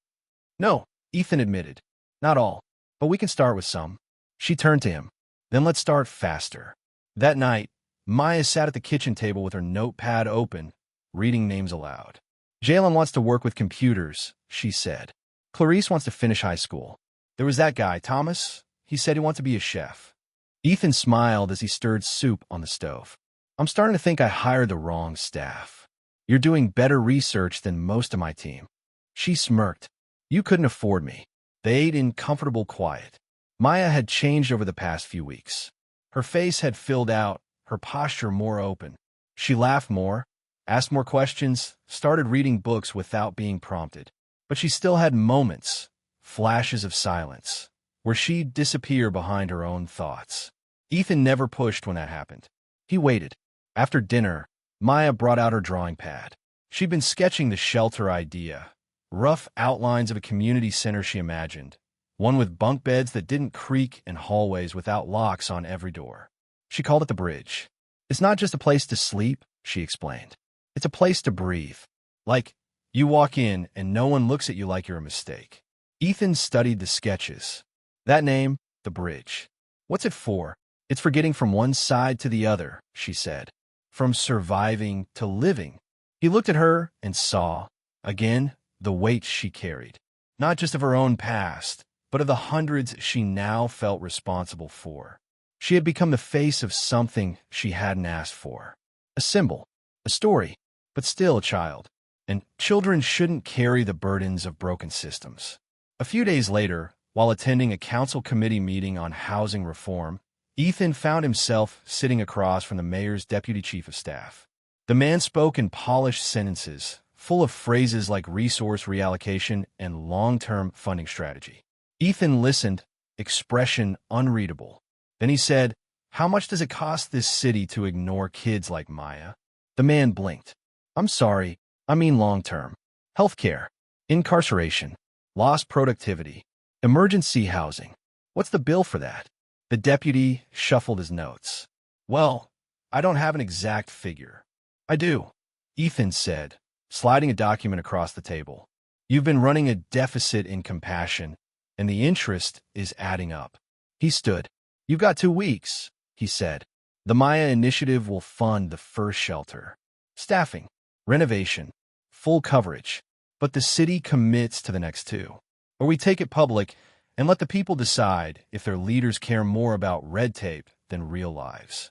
S1: "No," Ethan admitted. "Not all, but we can start with some." She turned to him. "Then let's start faster." That night, Maya sat at the kitchen table with her notepad open, reading names aloud. "Jalen wants to work with computers," she said. "Clarice wants to finish high school. There was that guy, Thomas. He said he wants to be a chef." Ethan smiled as he stirred soup on the stove. "I'm starting to think I hired the wrong staff. You're doing better research than most of my team." She smirked. "You couldn't afford me." They ate in comfortable quiet. Maya had changed over the past few weeks. Her face had filled out, her posture more open. She laughed more, asked more questions, started reading books without being prompted. But she still had moments, flashes of silence, where she'd disappear behind her own thoughts. Ethan never pushed when that happened. He waited. After dinner, Maya brought out her drawing pad. She'd been sketching the shelter idea, rough outlines of a community center she imagined, one with bunk beds that didn't creak and hallways without locks on every door. She called it the bridge. It's not just a place to sleep, she explained. It's a place to breathe. Like, you walk in and no one looks at you like you're a mistake. Ethan studied the sketches. That name, the bridge. What's it for? It's for getting from one side to the other, she said. From surviving to living. He looked at her and saw, again, the weight she carried. Not just of her own past, but of the hundreds she now felt responsible for. She had become the face of something she hadn't asked for. A symbol, a story, but still a child. And children shouldn't carry the burdens of broken systems. A few days later, while attending a council committee meeting on housing reform, Ethan found himself sitting across from the mayor's deputy chief of staff. The man spoke in polished sentences, full of phrases like resource reallocation and long-term funding strategy. Ethan listened, expression unreadable. Then he said, "How much does it cost this city to ignore kids like Maya?" The man blinked. "I'm sorry, I mean long-term. Healthcare, incarceration, lost productivity, emergency housing. What's the bill for that?" The deputy shuffled his notes. "Well, I don't have an exact figure." "I do," Ethan said, sliding a document across the table. "You've been running a deficit in compassion, and the interest is adding up." He stood. "You've got 2 weeks," he said. "The Maya Initiative will fund the first shelter. Staffing, renovation, full coverage. But the city commits to the next 2. Or we take it public and let the people decide if their leaders care more about red tape than real lives."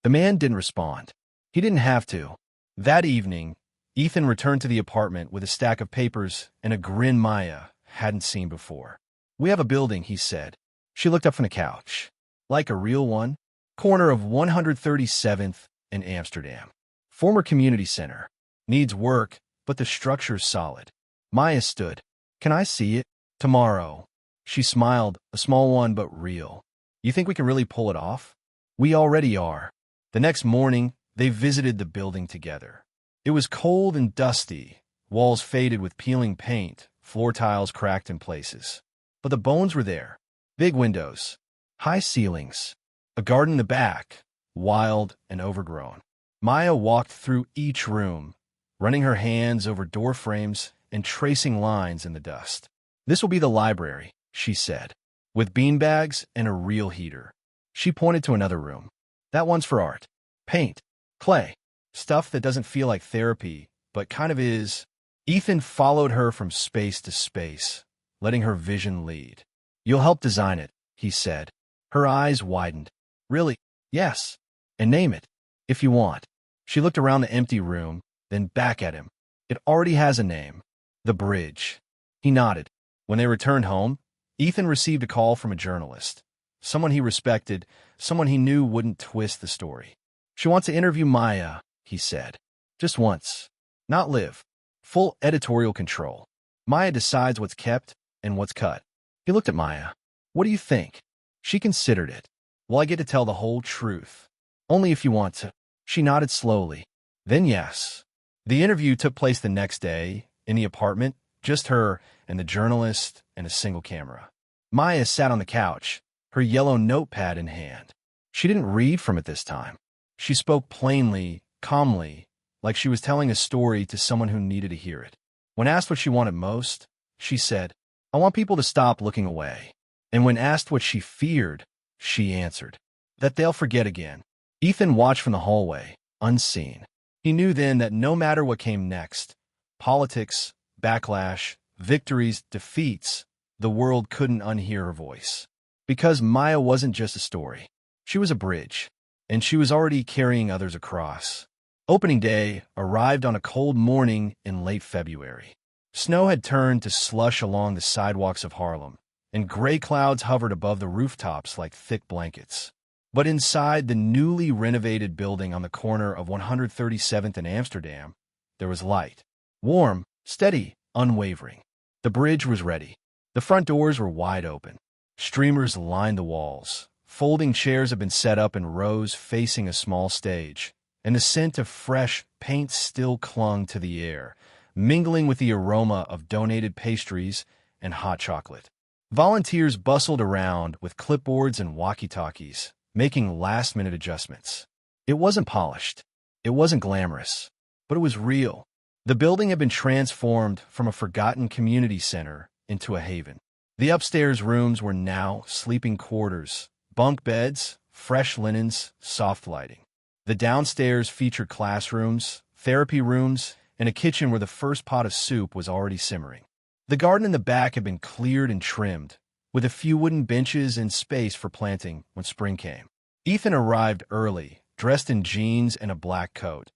S1: The man didn't respond. He didn't have to. That evening, Ethan returned to the apartment with a stack of papers and a grin Maya hadn't seen before. "We have a building," he said. She looked up from the couch. "Like a real one? Corner of 137th and Amsterdam. Former community center. Needs work, but the structure's solid." Maya stood. "Can I see it?" "Tomorrow." She smiled, a small one but real. "You think we can really pull it off?" "We already are." The next morning, they visited the building together. It was cold and dusty, walls faded with peeling paint, floor tiles cracked in places. But the bones were there. Big windows, high ceilings, a garden in the back, wild and overgrown. Maya walked through each room, running her hands over door frames and tracing lines in the dust. "This will be the library," she said, "with beanbags and a real heater." She pointed to another room. "That one's for art. Paint, clay, stuff that doesn't feel like therapy, but kind of is." Ethan followed her from space to space, letting her vision lead. "You'll help design it," he said. Her eyes widened. "Really?" "Yes. And name it, if you want." She looked around the empty room, then back at him. "It already has a name. The Bridge." He nodded. When they returned home, Ethan received a call from a journalist. Someone he respected, someone he knew wouldn't twist the story. "She wants to interview Maya," he said. "Just once. Not live. Full editorial control. Maya decides what's kept and what's cut." He looked at Maya. "What do you think?" She considered it. "Well, I get to tell the whole truth. Only if you want to." She nodded slowly. "Then yes." The interview took place the next day, in the apartment, just her and the journalist and a single camera. Maya sat on the couch, her yellow notepad in hand. She didn't read from it this time. She spoke plainly, calmly, like she was telling a story to someone who needed to hear it. When asked what she wanted most, she said, "I want people to stop looking away." And when asked what she feared, she answered, "That they'll forget again." Ethan watched from the hallway, unseen. He knew then that no matter what came next, politics, backlash, victories, defeats, the world couldn't unhear her voice. Because Maya wasn't just a story. She was a bridge, and she was already carrying others across. Opening day arrived on a cold morning in late February. Snow had turned to slush along the sidewalks of Harlem, and gray clouds hovered above the rooftops like thick blankets. But inside the newly renovated building on the corner of 137th and Amsterdam, there was light. Warm, steady, unwavering. The bridge was ready. The front doors were wide open. Streamers lined the walls. Folding chairs had been set up in rows facing a small stage, and the scent of fresh paint still clung to the air, mingling with the aroma of donated pastries and hot chocolate. Volunteers bustled around with clipboards and walkie-talkies, making last-minute adjustments. It wasn't polished. It wasn't glamorous, but it was real. The building had been transformed from a forgotten community center into a haven. The upstairs rooms were now sleeping quarters, bunk beds, fresh linens, soft lighting. The downstairs featured classrooms, therapy rooms, and a kitchen where the first pot of soup was already simmering. The garden in the back had been cleared and trimmed, with a few wooden benches and space for planting when spring came. Ethan arrived early, dressed in jeans and a black coat.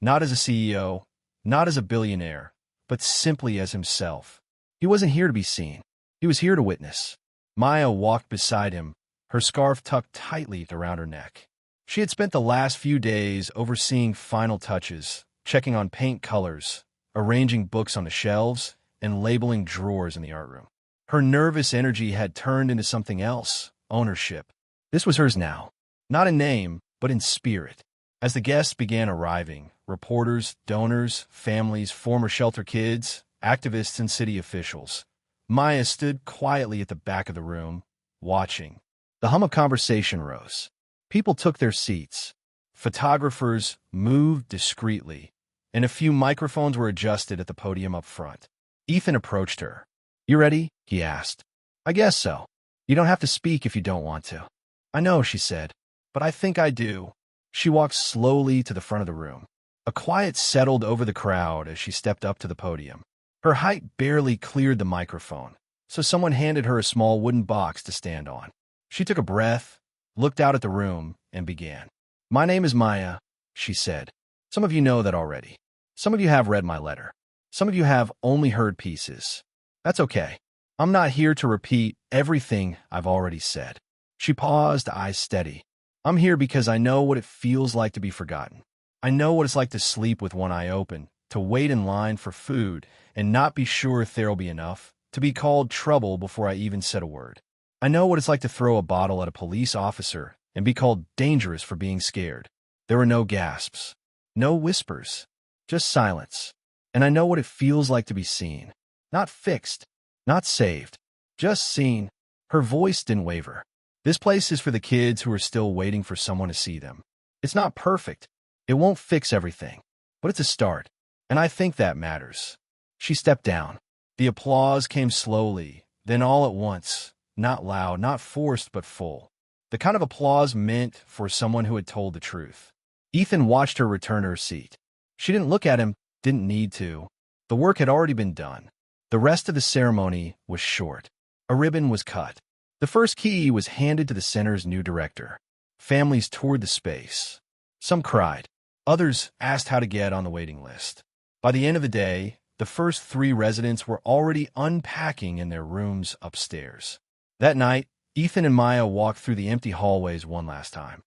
S1: Not as a CEO, not as a billionaire, but simply as himself. He wasn't here to be seen. He was here to witness. Maya walked beside him, her scarf tucked tightly around her neck. She had spent the last few days overseeing final touches, checking on paint colors, arranging books on the shelves, and labeling drawers in the art room. Her nervous energy had turned into something else, ownership. This was hers now, not in name, but in spirit. As the guests began arriving, reporters, donors, families, former shelter kids, activists, and city officials, Maya stood quietly at the back of the room, watching. The hum of conversation rose. People took their seats. Photographers moved discreetly, and a few microphones were adjusted at the podium up front. Ethan approached her. "You ready?" he asked. "I guess so. You don't have to speak if you don't want to." "I know," she said, "but I think I do." She walked slowly to the front of the room. A quiet settled over the crowd as she stepped up to the podium. Her height barely cleared the microphone, so someone handed her a small wooden box to stand on. She took a breath, looked out at the room, and began. "My name is Maya," she said. "Some of you know that already. Some of you have read my letter. Some of you have only heard pieces. That's okay. I'm not here to repeat everything I've already said." She paused, eyes steady. "I'm here because I know what it feels like to be forgotten. I know what it's like to sleep with one eye open, to wait in line for food and not be sure if there'll be enough, to be called trouble before I even said a word. I know what it's like to throw a bottle at a police officer and be called dangerous for being scared. There were no gasps, no whispers, just silence. And I know what it feels like to be seen. Not fixed, not saved, just seen." Her voice didn't waver. "This place is for the kids who are still waiting for someone to see them. It's not perfect. It won't fix everything, but it's a start. And I think that matters." She stepped down. The applause came slowly, then all at once, not loud, not forced, but full. The kind of applause meant for someone who had told the truth. Ethan watched her return to her seat. She didn't look at him, didn't need to. The work had already been done. The rest of the ceremony was short. A ribbon was cut. The first key was handed to the center's new director. Families toured the space. Some cried. Others asked how to get on the waiting list. By the end of the day, the first 3 residents were already unpacking in their rooms upstairs. That night, Ethan and Maya walked through the empty hallways one last time.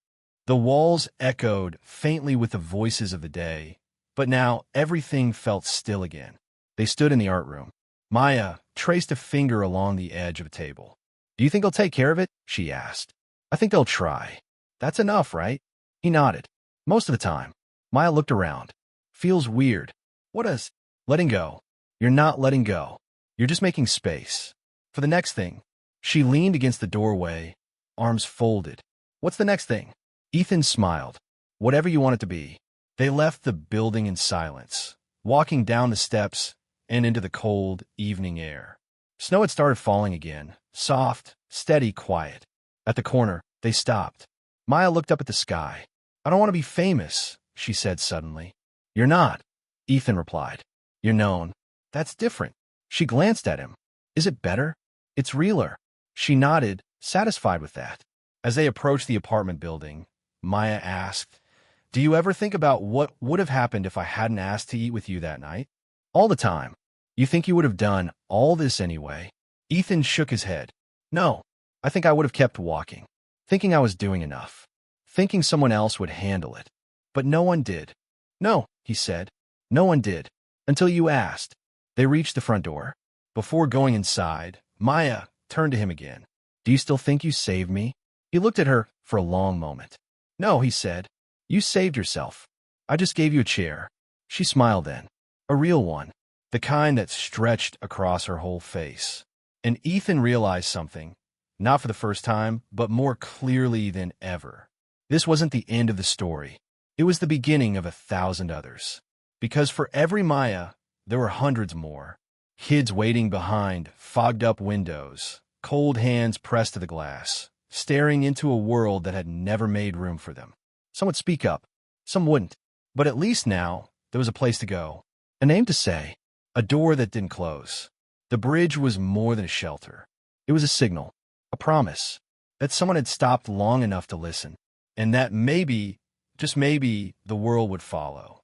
S1: The walls echoed faintly with the voices of the day, but now everything felt still again. They stood in the art room. Maya traced a finger along the edge of a table. "Do you think they'll take care of it?" she asked. "I think they'll try. That's enough, right?" He nodded. "Most of the time." Maya looked around. "Feels weird." "What is?" "Letting go." "You're not letting go. You're just making space for the next thing." She leaned against the doorway, arms folded. "What's the next thing?" Ethan smiled. "Whatever you want it to be." They left the building in silence, walking down the steps and into the cold evening air. Snow had started falling again, soft, steady, quiet. At the corner, they stopped. Maya looked up at the sky. "I don't want to be famous," she said suddenly. "You're not," Ethan replied. "You're known." "That's different." She glanced at him. "Is it better?" "It's realer." She nodded, satisfied with that. As they approached the apartment building, Maya asked, "Do you ever think about what would have happened if I hadn't asked to eat with you that night?" "All the time." "You think you would have done all this anyway?" Ethan shook his head. "No, I think I would have kept walking, thinking I was doing enough, thinking someone else would handle it. But no one did." "No," he said. "No one did. Until you asked." They reached the front door. Before going inside, Maya turned to him again. "Do you still think you saved me?" He looked at her for a long moment. "No," he said. "You saved yourself. I just gave you a chair." She smiled then. A real one. The kind that stretched across her whole face. And Ethan realized something, not for the first time, but more clearly than ever. This wasn't the end of the story. It was the beginning of 1,000 others. Because for every Maya, there were hundreds more. Kids waiting behind fogged-up windows, cold hands pressed to the glass, staring into a world that had never made room for them. Some would speak up, some wouldn't. But at least now, there was a place to go, a name to say, a door that didn't close. The bridge was more than a shelter. It was a signal, a promise, that someone had stopped long enough to listen, and that maybe, just maybe, the world would follow.